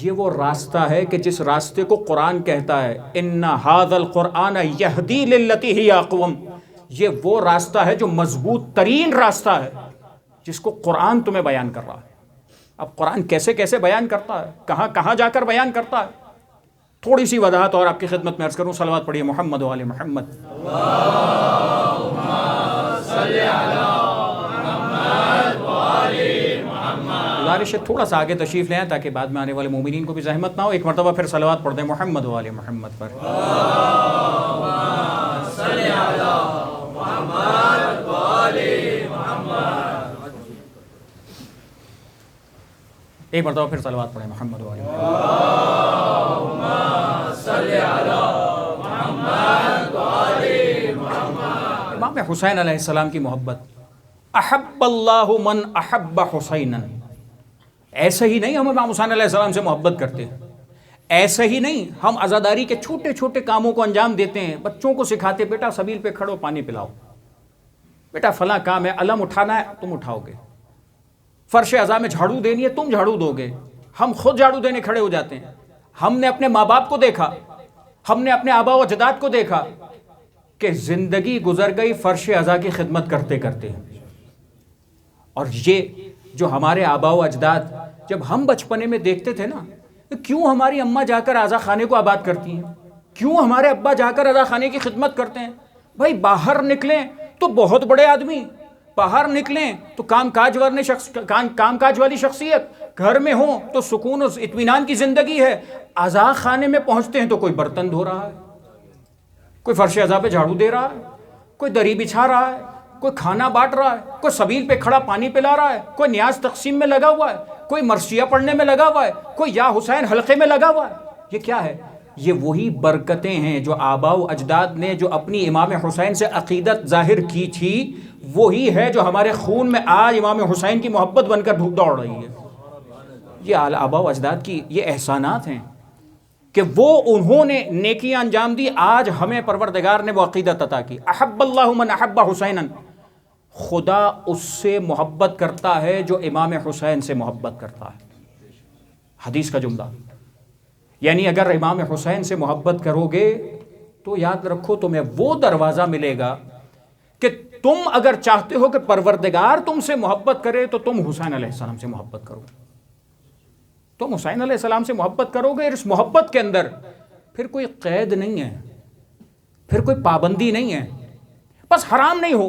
یہ وہ راستہ ہے کہ جس راستے کو قرآن کہتا ہے ان ھذا القرآن یہدی للتی ہی اقوم. یہ وہ راستہ ہے جو مضبوط ترین راستہ ہے جس کو قرآن تمہیں بیان کر رہا ہے. اب قرآن کیسے کیسے بیان کرتا ہے، کہاں کہاں جا کر بیان کرتا ہے، تھوڑی سی وضاحت اور آپ کی خدمت میں عرض کروں. صلوات پڑھیے محمد و آل محمد. گزارش ہے تھوڑا سا آگے تشریف لیں تاکہ بعد میں آنے والے مومنین کو بھی زحمت نہ ہو. ایک مرتبہ پھر صلوات پڑھ دیں محمد و آل محمد پر. ایک مرتبہ پھر صلوات پڑھیں محمد و آل محمد. امام حسین علیہ السلام کی محبت، احب اللہ من احب حسینا. ایسے ہی نہیں ہم امام حسین علیہ السلام سے محبت کرتے ہیں، ایسے ہی نہیں ہم عزاداری کے چھوٹے چھوٹے کاموں کو انجام دیتے ہیں. بچوں کو سکھاتے بیٹا سبیل پہ کھڑو پانی پلاؤ، بیٹا فلاں کام ہے، علم اٹھانا ہے تم اٹھاؤ گے، فرش عزا میں جھاڑو دینی ہے تم جھاڑو دو گے. ہم خود جھاڑو دینے کھڑے ہو جاتے ہیں. ہم نے اپنے ماں باپ کو دیکھا، ہم نے اپنے آبا و اجداد کو دیکھا کہ زندگی گزر گئی فرش عزا کی خدمت کرتے کرتے. اور یہ جو ہمارے آبا و اجداد جب ہم بچپنے میں دیکھتے تھے نا، کیوں ہماری اماں جا کر عزا خانے کو آباد کرتی ہیں، کیوں ہمارے ابا جا کر عزا خانے کی خدمت کرتے ہیں. بھائی باہر نکلیں تو بہت بڑے آدمی، باہر نکلیں تو کام کاج والی شخصیت، گھر میں ہوں تو سکون و اطمینان کی زندگی ہے. عزا خانے میں پہنچتے ہیں تو کوئی برتن دھو رہا ہے، کوئی فرش عزا پہ جھاڑو دے رہا ہے، کوئی دری بچھا رہا ہے، کوئی کھانا بانٹ رہا ہے، کوئی سبیل پہ کھڑا پانی پلا رہا ہے، کوئی نیاز تقسیم میں لگا ہوا ہے، کوئی مرثیہ پڑھنے میں لگا ہوا ہے، کوئی یا حسین حلقے میں لگا ہوا ہے. یہ کیا ہے؟ یہ وہی برکتیں ہیں جو آباء و اجداد نے جو اپنی امام حسین سے عقیدت ظاہر کی تھی، وہی ہے جو ہمارے خون میں آج امام حسین کی محبت بن کر دوڑ رہی ہے. یہ آباء و اجداد کی یہ احسانات ہیں کہ وہ انہوں نے نیکیاں انجام دی، آج ہمیں پروردگار نے وہ عقیدت عطا کی. احب اللہ من احب حسینا، خدا اس سے محبت کرتا ہے جو امام حسین سے محبت کرتا ہے. حدیث کا جملہ. یعنی اگر امام حسین سے محبت کرو گے تو یاد رکھو تمہیں وہ دروازہ ملے گا کہ تم اگر چاہتے ہو کہ پروردگار تم سے محبت کرے تو تم حسین علیہ السلام سے محبت کرو. تم حسین علیہ السلام سے محبت کرو گے، اور اس محبت کے اندر پھر کوئی قید نہیں ہے، پھر کوئی پابندی نہیں ہے. بس حرام نہیں ہو،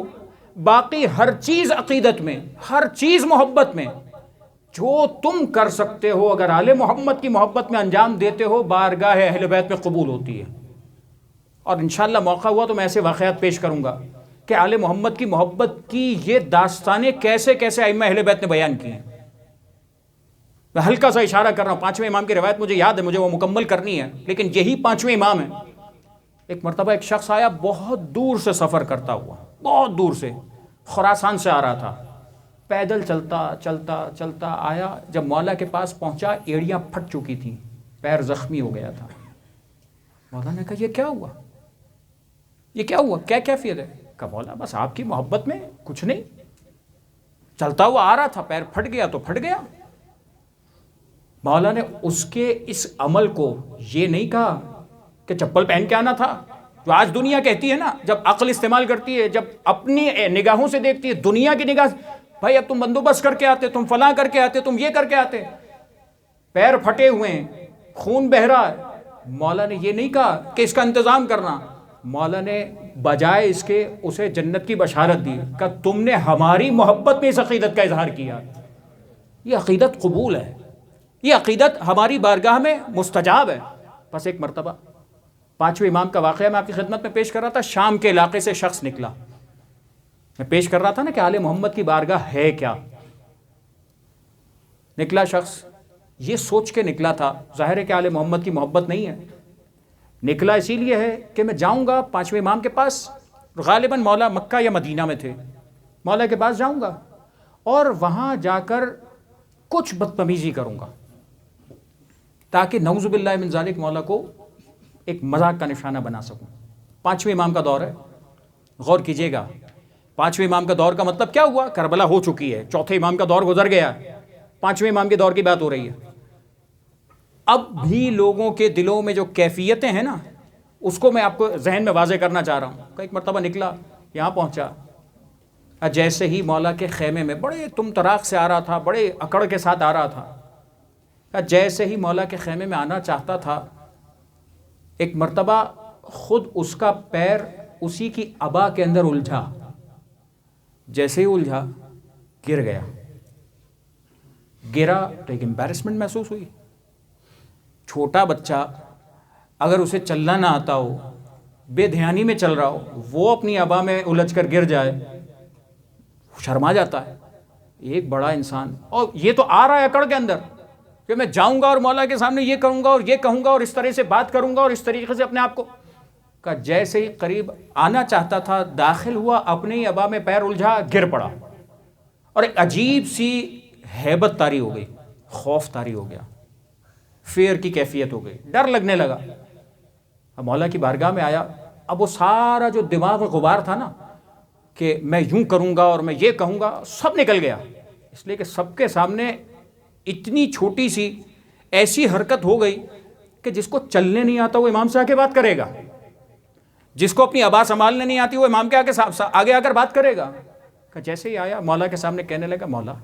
باقی ہر چیز عقیدت میں، ہر چیز محبت میں جو تم کر سکتے ہو اگر آل محمد کی محبت میں انجام دیتے ہو، بارگاہ اہل بیت میں قبول ہوتی ہے. اور انشاءاللہ موقع ہوا تو میں ایسے واقعات پیش کروں گا کہ آل محمد کی محبت کی یہ داستانیں کیسے کیسے ائمہ اہل بیت نے بیان کی ہیں. میں ہلکا سا اشارہ کر رہا ہوں، 5ویں امام کی روایت مجھے یاد ہے، مجھے وہ مکمل کرنی ہے، لیکن یہی 5ویں امام ہے. ایک مرتبہ ایک شخص آیا بہت دور سے سفر کرتا ہوا، بہت دور سے، خراسان سے آ رہا تھا، پیدل چلتا چلتا چلتا آیا. جب مولا کے پاس پہنچا ایڑیاں پھٹ چکی تھیں، پیر زخمی ہو گیا تھا. مولا نے کہا یہ کیا ہوا، یہ کیا ہوا، کیا کیفیت ہے؟ کہا مولا بس آپ کی محبت میں کچھ نہیں، چلتا ہوا آ رہا تھا، پیر پھٹ گیا تو پھٹ گیا. مولا نے اس کے اس عمل کو یہ نہیں کہا کہ چپل پہن کے آنا تھا، جو آج دنیا کہتی ہے نا، جب عقل استعمال کرتی ہے، جب اپنی نگاہوں سے دیکھتی ہے، دنیا کی نگاہ، بھائی اب تم بندوبست کر کے آتے، تم فلاں کر کے آتے، تم یہ کر کے آتے، پیر پھٹے ہوئے ہیں، خون بہہ رہا ہے. مولا نے یہ نہیں کہا کہ اس کا انتظام کرنا. مولا نے بجائے اس کے اسے جنت کی بشارت دی کہ تم نے ہماری محبت میں اس عقیدت کا اظہار کیا. یہ عقیدت قبول ہے، یہ عقیدت ہماری بارگاہ میں مستجاب ہے. بس ایک مرتبہ 5ویں امام کا واقعہ میں آپ کی خدمت میں پیش کر رہا تھا. شام کے علاقے سے شخص نکلا، میں پیش کر رہا تھا نا کہ آل محمد کی بارگاہ ہے کیا. نکلا شخص یہ سوچ کے نکلا تھا، ظاہر ہے کہ آل محمد کی محبت نہیں ہے. نکلا اسی لیے ہے کہ میں جاؤں گا 5ویں امام کے پاس، غالباً مولا مکہ یا مدینہ میں تھے، مولا کے پاس جاؤں گا اور وہاں جا کر کچھ بدتمیزی کروں گا تاکہ نعوذ باللہ من ذالک مولا کو ایک مذاق کا نشانہ بنا سکوں. 5ویں امام کا دور ہے، غور کیجئے گا. 5ویں امام کا دور کا مطلب کیا ہوا؟ کربلا ہو چکی ہے، 4تھے امام کا دور گزر گیا، 5ویں امام کے دور کی بات ہو رہی ہے. اب بھی لوگوں کے دلوں میں جو کیفیتیں ہیں نا، اس کو میں آپ کو ذہن میں واضح کرنا چاہ رہا ہوں. ایک مرتبہ نکلا، یہاں پہنچا، جیسے ہی مولا کے خیمے میں بڑے تم تراق سے آ رہا تھا، بڑے اکڑ کے ساتھ آ رہا تھا. جیسے ہی مولا کے خیمے میں آنا چاہتا تھا، ایک مرتبہ خود اس کا پیر اسی کی عبا کے اندر الجھا. جیسے ہی الجھا گر گیا. گرا تو ایک امبیرسمنٹ محسوس ہوئی. چھوٹا بچہ اگر اسے چلنا نہ آتا ہو، بے دھیانی میں چل رہا ہو، وہ اپنی عبا میں الجھ کر گر جائے، شرما جاتا ہے. ایک بڑا انسان، اور یہ تو آ رہا ہے اکڑ کے اندر کہ میں جاؤں گا اور مولا کے سامنے یہ کروں گا اور یہ کہوں گا اور اس طرح سے بات کروں گا اور اس طریقے سے اپنے آپ کو کا. جیسے ہی قریب آنا چاہتا تھا، داخل ہوا، اپنے ہی عبا میں پیر الجھا، گر پڑا، اور ایک عجیب سی ہیبت طاری ہو گئی، خوف طاری ہو گیا، فیر کی کیفیت ہو گئی، ڈر لگنے لگا. اب مولا کی بارگاہ میں آیا. اب وہ سارا جو دماغ میں غبار تھا نا کہ میں یوں کروں گا اور میں یہ کہوں گا، سب نکل گیا. اس لیے کہ سب کے سامنے اتنی چھوٹی سی ایسی حرکت ہو گئی کہ جس کو چلنے نہیں آتا وہ امام سے آ کے بات کرے گا، جس کو اپنی عبا سنبھالنے نہیں آتی وہ امام کے آگے آ کر بات کرے گا. کہ جیسے ہی آیا مولا کے سامنے کہنے لگا، مولا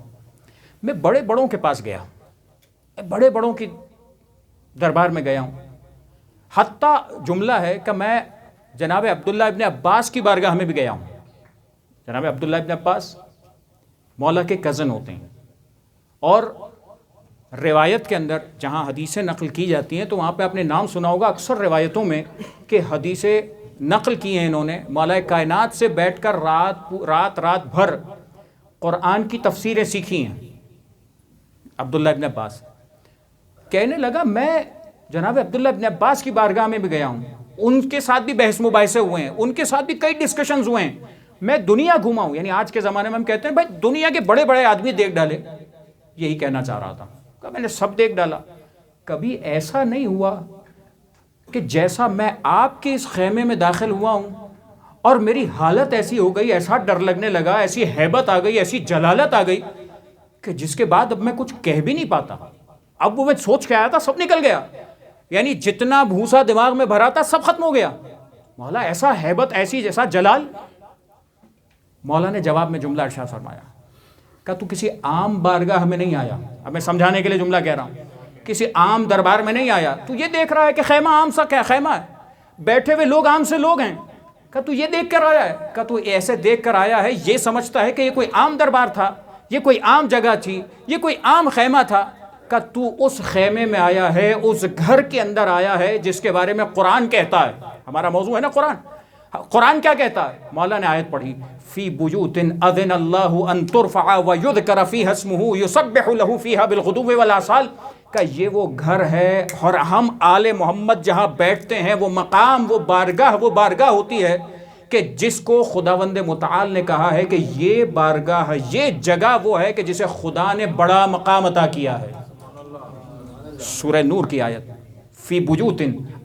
میں بڑے بڑوں کے پاس گیا، بڑے بڑوں کی دربار میں گیا ہوں، حتیٰ جملہ ہے کہ میں جناب عبداللہ ابن عباس کی بارگاہ میں بھی گیا ہوں. جناب عبداللہ ابن عباس مولا کے کزن ہوتے ہیں، اور روایت کے اندر جہاں حدیثیں نقل کی جاتی ہیں تو وہاں پہ آپ نے نام سنا ہوگا اکثر روایتوں میں کہ حدیث نقل کی ہیں انہوں نے مولا کائنات سے بیٹھ کر رات بھر قرآن کی تفسیریں سیکھی ہیں. عبداللہ ابن عباس کہنے لگا میں جناب عبداللہ ابن عباس کی بارگاہ میں بھی گیا ہوں, ان کے ساتھ بھی بحث مباحثے ہوئے ہیں, ان کے ساتھ بھی کئی ڈسکشنز ہوئے ہیں, میں دنیا گھوما ہوں. یعنی آج کے زمانے میں ہم کہتے ہیں بھائی دنیا کے بڑے بڑے آدمی دیکھ ڈالے, یہی کہنا چاہ رہا تھا کہ میں نے سب دیکھ ڈالا. کبھی ایسا نہیں ہوا کہ جیسا میں آپ کے اس خیمے میں داخل ہوا ہوں اور میری حالت ایسی ہو گئی, ایسا ڈر لگنے لگا, ایسی ہیبت آ گئی, ایسی جلالت آ گئی کہ جس کے بعد اب میں کچھ کہہ بھی نہیں پاتا. اب وہ میں سوچ کے آیا تھا سب نکل گیا, یعنی جتنا بھوسا دماغ میں بھرا تھا سب ختم ہو گیا. مولا ایسا ہیبت, ایسی جیسا جلال. مولا نے جواب میں جملہ ارشاد فرمایا کہ تو کسی عام بارگاہ میں نہیں آیا. اب میں سمجھانے کے لیے جملہ کہہ رہا ہوں, کسی عام دربار میں نہیں آیا. تو یہ دیکھ رہا ہے کہ خیمہ عام سا کیا خیمہ ہے, بیٹھے ہوئے لوگ عام سے لوگ ہیں. کہ تو یہ دیکھ کر آیا ہے, کہ تو ایسے دیکھ کر آیا ہے, یہ سمجھتا ہے کہ یہ کوئی عام دربار تھا, یہ کوئی عام جگہ تھی, یہ کوئی عام خیمہ تھا. کہ تو اس خیمے میں آیا ہے, اس گھر کے اندر آیا ہے جس کے بارے میں قرآن کہتا ہے. ہمارا موضوع ہے نا قرآن. قرآن کیا کہتا ہے؟ مولا نے آیت پڑھی فی بیوت اذن اللہ ان ترفع ویذکر فیہا اسمہ یسبح لہ فیہا بالغدو والآصال. کہ یہ وہ گھر ہے اور ہم آل محمد جہاں بیٹھتے ہیں وہ مقام, وہ بارگاہ ہوتی ہے کہ جس کو خداوند متعال نے کہا ہے کہ یہ بارگاہ, یہ جگہ وہ ہے کہ جسے خدا نے بڑا مقام عطا کیا ہے. سورہ نور کی آیت فی بیوت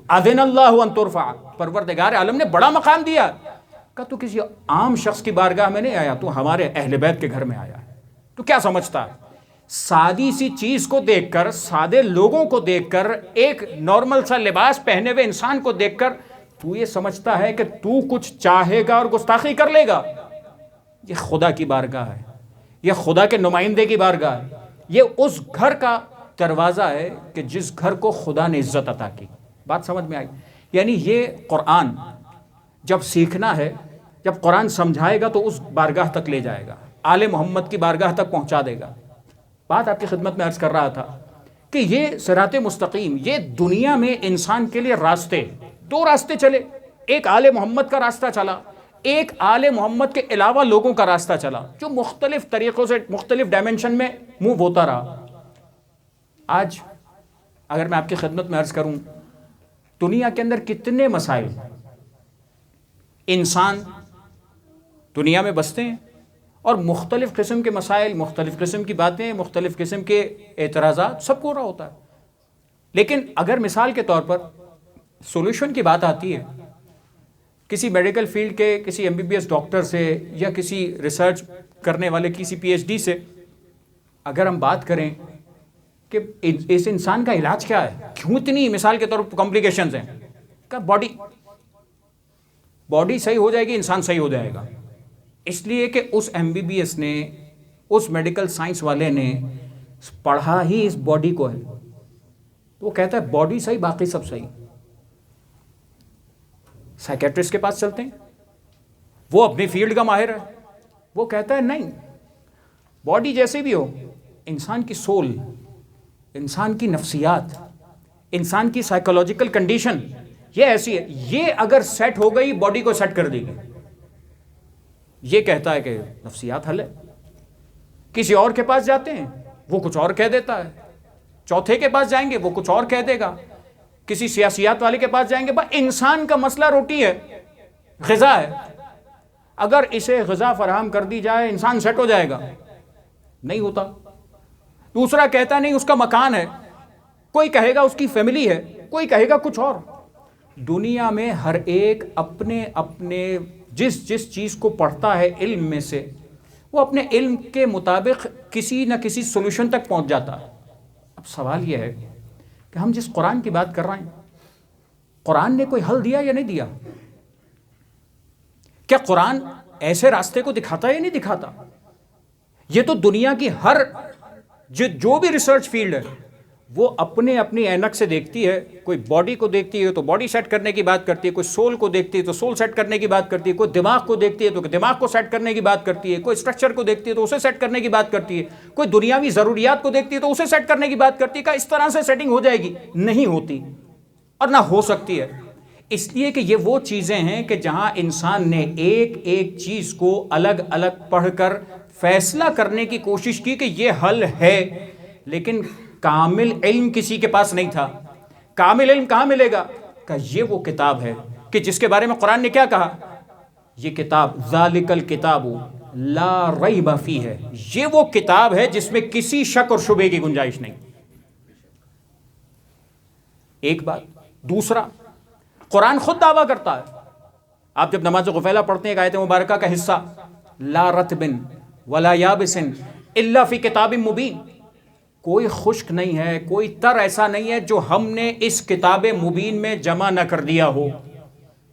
اذن اللہ ان ترفع, پروردگار عالم نے بڑا مقام دیا. کہ تو کسی عام شخص کی بارگاہ میں نہیں آیا, تو ہمارے اہل بیت کے گھر میں آیا ہے. تو کیا سمجھتا ہے؟ سادی سی چیز کو دیکھ کر, سادے لوگوں کو دیکھ کر, ایک نارمل سا لباس پہنے ہوئے انسان کو دیکھ کر تو یہ سمجھتا ہے کہ تو کچھ چاہے گا اور گستاخی کر لے گا. یہ خدا کی بارگاہ ہے, یہ خدا کے نمائندے کی بارگاہ ہے, یہ اس گھر کا دروازہ ہے کہ جس گھر کو خدا نے عزت عطا کی. بات سمجھ میں آئی؟ یعنی یہ قرآن جب سیکھنا ہے, جب قرآن سمجھائے گا تو اس بارگاہ تک لے جائے گا, آل محمد کی بارگاہ تک پہنچا دے گا. بات آپ کی خدمت میں عرض کر رہا تھا کہ یہ صراط مستقیم, یہ دنیا میں انسان کے لیے راستے, دو راستے چلے. ایک آل محمد کا راستہ چلا, ایک آل محمد کے علاوہ لوگوں کا راستہ چلا جو مختلف طریقوں سے مختلف ڈائمنشن میں موو ہوتا رہا. آج اگر میں آپ کی خدمت میں عرض کروں, دنیا کے اندر کتنے مسائل انسان دنیا میں بستے ہیں اور مختلف قسم کے مسائل, مختلف قسم کی باتیں, مختلف قسم کے اعتراضات سب کو ہو رہا ہوتا ہے. لیکن اگر مثال کے طور پر سولوشن کی بات آتی ہے, کسی میڈیکل فیلڈ کے کسی MBBS ڈاکٹر سے یا کسی ریسرچ کرنے والے کسی PhD سے اگر ہم بات کریں کہ اس انسان کا علاج کیا ہے, کیوں اتنی مثال کے طور پر کمپلیکیشنز ہیں, کہ باڈی صحیح ہو جائے گی, انسان صحیح ہو جائے گا. اس لیے کہ اس MBBS نے, اس میڈیکل سائنس والے نے پڑھا ہی اس باڈی کو ہے, تو وہ کہتا ہے باڈی صحیح باقی سب صحیح. سائیکیٹرسٹ کے پاس چلتے ہیں, وہ اپنی فیلڈ کا ماہر ہے, وہ کہتا ہے نہیں, باڈی جیسے بھی ہو, انسان کی سول, انسان کی نفسیات, انسان کی سائیکولوجیکل کنڈیشن یہ ایسی ہے, یہ اگر سیٹ ہو گئی باڈی کو سیٹ کر دے گی. یہ کہتا ہے کہ نفسیات حل ہے. کسی اور کے پاس جاتے ہیں وہ کچھ اور کہہ دیتا ہے, چوتھے کے پاس جائیں گے وہ کچھ اور کہہ دے گا, کسی سیاسیات والے کے پاس جائیں گے, بس انسان کا مسئلہ روٹی ہے, غذا ہے, اگر اسے غذا فراہم کر دی جائے انسان سیٹ ہو جائے گا, نہیں ہوتا. دوسرا کہتا نہیں اس کا مکان ہے, کوئی کہے گا اس کی فیملی ہے, کوئی کہے گا کچھ اور. دنیا میں ہر ایک اپنے اپنے جس چیز کو پڑھتا ہے علم میں سے, وہ اپنے علم کے مطابق کسی نہ کسی سولوشن تک پہنچ جاتا ہے. اب سوال یہ ہے کہ ہم جس قرآن کی بات کر رہے ہیں, قرآن نے کوئی حل دیا یا نہیں دیا؟ کیا قرآن ایسے راستے کو دکھاتا ہے یا نہیں دکھاتا؟ یہ تو دنیا کی ہر جو بھی ریسرچ فیلڈ ہے وہ اپنے اپنی اینک سے دیکھتی ہے. کوئی باڈی کو دیکھتی ہے تو باڈی سیٹ کرنے کی بات کرتی ہے, کوئی سول کو دیکھتی ہے تو سول سیٹ کرنے کی بات کرتی ہے, کوئی دماغ کو دیکھتی ہے تو دماغ کو سیٹ کرنے کی بات کرتی ہے, کوئی اسٹرکچر کو دیکھتی ہے تو اسے سیٹ کرنے کی بات کرتی ہے, کوئی دنیاوی ضروریات کو دیکھتی ہے تو اسے سیٹ کرنے کی بات کرتی ہے. کہ اس طرح سے سیٹنگ ہو جائے گی, نہیں ہوتی اور نہ ہو سکتی ہے. اس لیے کہ یہ وہ چیزیں ہیں کہ جہاں انسان نے ایک ایک چیز کو الگ الگ پڑھ کر فیصلہ کرنے کی کوشش کی کہ یہ حل ہے، لیکن کامل علم کسی کے پاس نہیں تھا۔ کامل علم کہاں ملے گا؟ کہ یہ وہ کتاب ہے کہ جس کے بارے میں قرآن نے کیا کہا؟ یہ کتاب ذالک الکتاب لا ریب فیہ ہے، یہ وہ کتاب ہے جس میں کسی شک اور شبے کی گنجائش نہیں۔ ایک بات۔ دوسرا، قرآن خود دعویٰ کرتا ہے، آپ جب نماز غفیلہ پڑھتے ہیں ایک آیت مبارکہ کا حصہ، لا رطب ولا یابس الا فی کتاب مبین، کوئی خشک نہیں ہے، کوئی تر ایسا نہیں ہے جو ہم نے اس کتاب مبین میں جمع نہ کر دیا ہو۔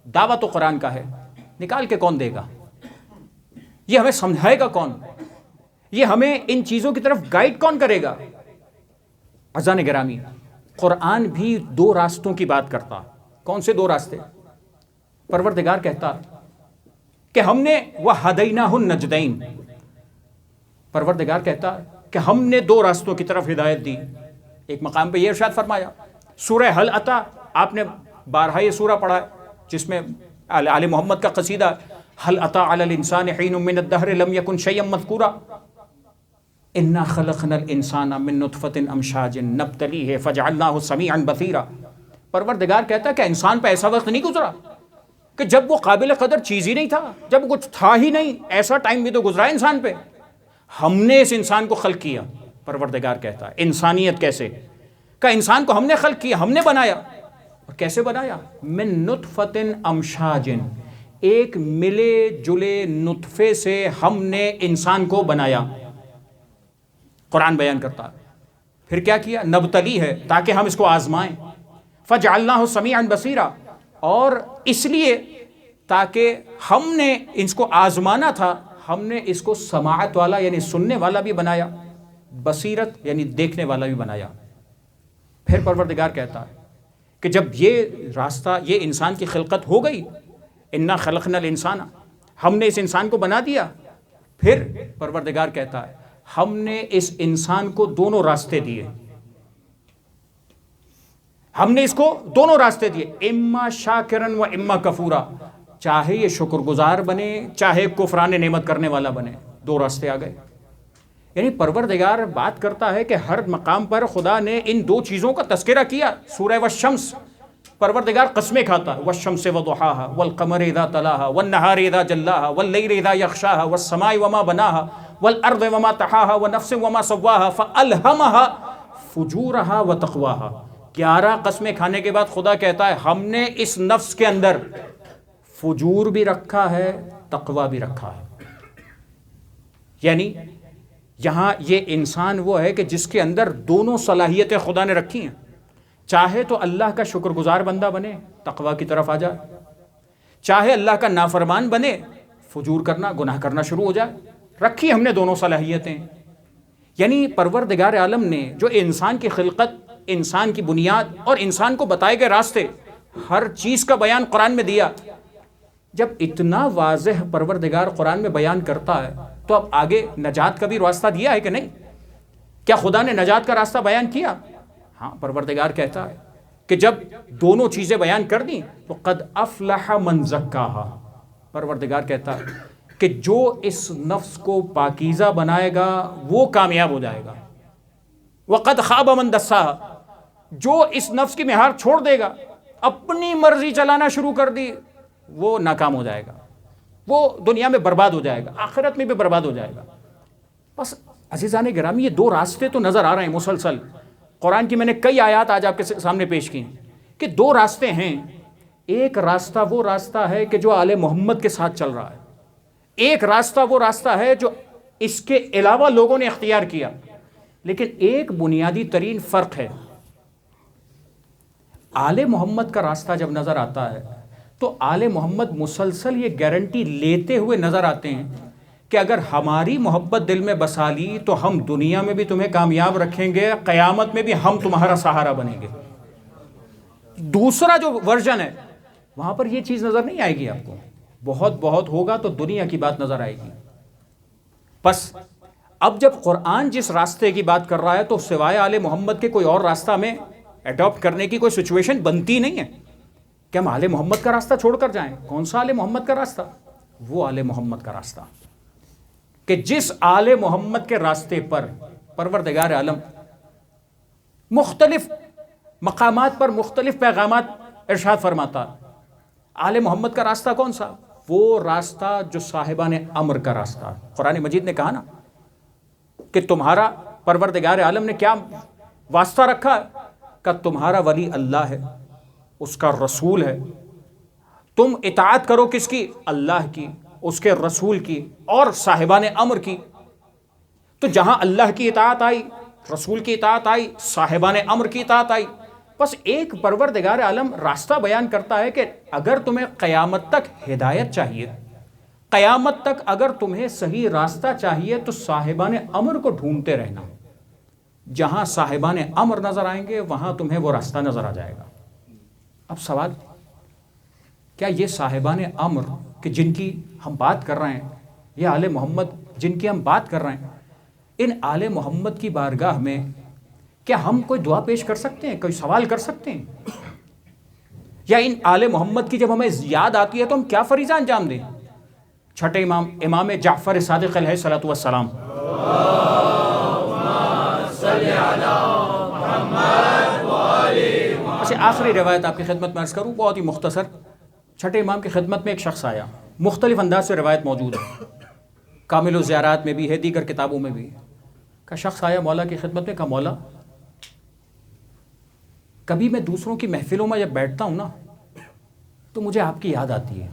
دعویٰ تو قرآن کا ہے، نکال کے کون دے گا؟ یہ ہمیں سمجھائے گا کون؟ یہ ہمیں ان چیزوں کی طرف گائیڈ کون کرے گا؟ عزیزان گرامی، قرآن بھی دو راستوں کی بات کرتا۔ کون سے دو راستے؟ پروردگار کہتا کہ ہم نے وَہَدَيْنَاهُ النَّجْدَيْنِ، پروردگار کہتا کہ ہم نے دو راستوں کی طرف ہدایت دی۔ ایک مقام پہ یہ ارشاد فرمایا، سورہ حل اتا، آپ نے بارہا یہ سورہ پڑھا ہے جس میں آل محمد کا قصیدہ حل اتا علی الانسان حین من الدہر لم یکن شیئا مذکورا انا خلقنا الانسان من نطفۃ امشاج نبتلیہ فجعلناہ سمیعا بصیرا۔ پروردگار کہتا ہے کہ انسان پہ ایسا وقت نہیں گزرا کہ جب وہ قابل قدر چیز ہی نہیں تھا، جب کچھ تھا ہی نہیں، ایسا ٹائم بھی تو گزرا انسان پہ، ہم نے اس انسان کو خلق کیا۔ پروردگار کہتا ہے انسانیت کیسے؟ کہ انسان کو ہم نے خلق کیا، ہم نے بنایا۔ اور کیسے بنایا؟ من نطفۃ امشاج، ایک ملے جلے نطفے سے ہم نے انسان کو بنایا۔ قرآن بیان کرتا ہے پھر کیا کیا؟ نبتلی ہے، تاکہ ہم اس کو آزمائیں۔ فجعلناہ سمیعا بصیرا، اور اس لیے تاکہ ہم نے اس کو آزمانا تھا، ہم نے اس کو سماعت والا یعنی سننے والا بھی بنایا، بصیرت یعنی دیکھنے والا بھی بنایا۔ پھر پروردگار کہتا ہے کہ جب یہ راستہ، یہ انسان کی خلقت ہو گئی، انا خلقنا الانسان، ہم نے اس انسان کو بنا دیا، پھر پروردگار کہتا ہے ہم نے اس انسان کو دونوں راستے دیے، ہم نے اس کو دونوں راستے دیے، اما شاکرن و اما کفورا، چاہے یہ شکر گزار بنے چاہے کفران نعمت کرنے والا بنے، دو راستے آ گئے۔ یعنی پروردگار بات کرتا ہے کہ ہر مقام پر خدا نے ان دو چیزوں کا تذکرہ کیا۔ سورہ والشمس، پروردگار قسمیں کھاتا ہے، والشمس وضحاها والقمر اذا تلاها والنهار اذا جلاها والليل اذا يغشاها والسماء وما بناها والارض وما طحاها ونفس وما سواها فالهمها فجورها وتقواها۔ 11 قسمیں کھانے کے بعد خدا کہتا ہے ہم نے اس نفس کے اندر فجور بھی رکھا ہے، تقوی بھی رکھا ہے۔ یعنی یہاں یہ انسان وہ ہے کہ جس کے اندر دونوں صلاحیتیں خدا نے رکھی ہیں، چاہے تو اللہ کا شکر گزار بندہ بنے، تقوی کی طرف آ جائے، چاہے اللہ کا نافرمان بنے، فجور کرنا، گناہ کرنا شروع ہو جائے۔ رکھی ہم نے دونوں صلاحیتیں۔ یعنی پروردگار عالم نے جو انسان کی خلقت، انسان کی بنیاد اور انسان کو بتائے گئے راستے، ہر چیز کا بیان قرآن میں دیا۔ جب اتنا واضح پروردگار قرآن میں بیان کرتا ہے تو اب آگے نجات کا بھی راستہ دیا ہے کہ نہیں؟ کیا خدا نے نجات کا راستہ بیان کیا؟ ہاں، پروردگار کہتا ہے کہ جب دونوں چیزیں بیان کر دیں تو قد افلح من زکاہا، پروردگار کہتا ہے کہ جو اس نفس کو پاکیزہ بنائے گا وہ کامیاب ہو جائے گا، وقد خاب من دساہا، جو اس نفس کی مہار چھوڑ دے گا، اپنی مرضی چلانا شروع کر دی، وہ ناکام ہو جائے گا، وہ دنیا میں برباد ہو جائے گا، آخرت میں بھی برباد ہو جائے گا۔ بس عزیزان گرامی، یہ دو راستے تو نظر آ رہے ہیں مسلسل۔ قرآن کی میں نے کئی آیات آج آپ کے سامنے پیش کی ہیں کہ دو راستے ہیں۔ ایک راستہ وہ راستہ ہے کہ جو آل محمد کے ساتھ چل رہا ہے، ایک راستہ وہ راستہ ہے جو اس کے علاوہ لوگوں نے اختیار کیا، لیکن ایک بنیادی ترین فرق ہے۔ آل محمد کا راستہ جب نظر آتا ہے تو آل محمد مسلسل یہ گارنٹی لیتے ہوئے نظر آتے ہیں کہ اگر ہماری محبت دل میں بسا لی تو ہم دنیا میں بھی تمہیں کامیاب رکھیں گے، قیامت میں بھی ہم تمہارا سہارا بنیں گے۔ دوسرا جو ورژن ہے وہاں پر یہ چیز نظر نہیں آئے گی آپ کو، بہت ہوگا تو دنیا کی بات نظر آئے گی۔ بس اب جب قرآن جس راستے کی بات کر رہا ہے تو سوائے آل محمد کے کوئی اور راستہ میں اڈاپٹ کرنے کی کوئی سچویشن بنتی نہیں ہے، کہ ہم آل محمد کا راستہ چھوڑ کر جائیں؟ کون سا آل محمد کا راستہ؟ وہ آل محمد کا راستہ کہ جس آل محمد کے راستے پر پروردگار عالم مختلف مقامات پر مختلف پیغامات ارشاد فرماتا. آل محمد کا راستہ کون سا؟ وہ راستہ جو صاحبان امر کا راستہ. قرآن مجید نے کہا نا کہ تمہارا پروردگار عالم نے کیا واسطہ رکھا ہے کہ تمہارا ولی اللہ ہے، اس کا رسول ہے. تم اطاعت کرو کس کی؟ اللہ کی، اس کے رسول کی اور صاحبان امر کی. تو جہاں اللہ کی اطاعت آئی، رسول کی اطاعت آئی، صاحبان امر کی اطاعت آئی، بس ایک پروردگار عالم راستہ بیان کرتا ہے کہ اگر تمہیں قیامت تک ہدایت چاہیے، قیامت تک اگر تمہیں صحیح راستہ چاہیے تو صاحبان امر کو ڈھونڈتے رہنا. جہاں صاحبان امر نظر آئیں گے وہاں تمہیں وہ راستہ نظر آ جائے گا. اب سوال، کیا یہ صاحبان امر کہ جن کی ہم بات کر رہے ہیں، یہ آل محمد جن کی ہم بات کر رہے ہیں، ان آل محمد کی بارگاہ میں کیا ہم کوئی دعا پیش کر سکتے ہیں، کوئی سوال کر سکتے ہیں؟ یا ان آل محمد کی جب ہمیں یاد آتی ہے تو ہم کیا فریضہ انجام دیں؟ چھٹے امام امام جعفر صادق علیہ الصلوۃ والسلام، اچھا آخری روایت آپ کی خدمت میں عرض کروں، بہت ہی مختصر. چھٹے امام کی خدمت میں ایک شخص آیا، مختلف انداز سے روایت موجود ہے، کامل الزیارات میں بھی ہے، دیگر کتابوں میں بھی. کا شخص آیا مولا کی خدمت میں، کہا مولا کبھی میں دوسروں کی محفلوں میں جب بیٹھتا ہوں نا تو مجھے آپ کی یاد آتی ہے.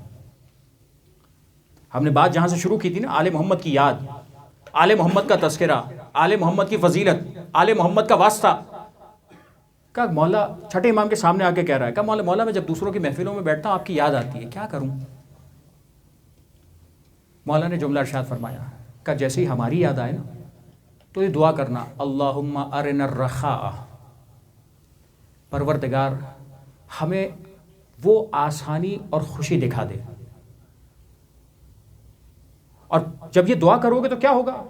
ہم نے بات جہاں سے شروع کی تھی نا، آل محمد کی یاد، آل محمد کا تذکرہ، آل محمد کی فضیلت، آل محمد کا واسطہ. کہا مولا، چھٹے امام کے سامنے آ کے کہہ رہا ہے، کہا مولا میں جب دوسروں کی محفلوں میں بیٹھتا ہوں آپ کی یاد آتی ہے، کیا کروں؟ مولا نے جملہ ارشاد فرمایا کہ جیسے ہی ہماری یاد آئے نا تو یہ دعا کرنا، اللہم ارنا الرخاء، پروردگار ہمیں وہ آسانی اور خوشی دکھا دے. اور جب یہ دعا کرو گے تو کیا ہوگا؟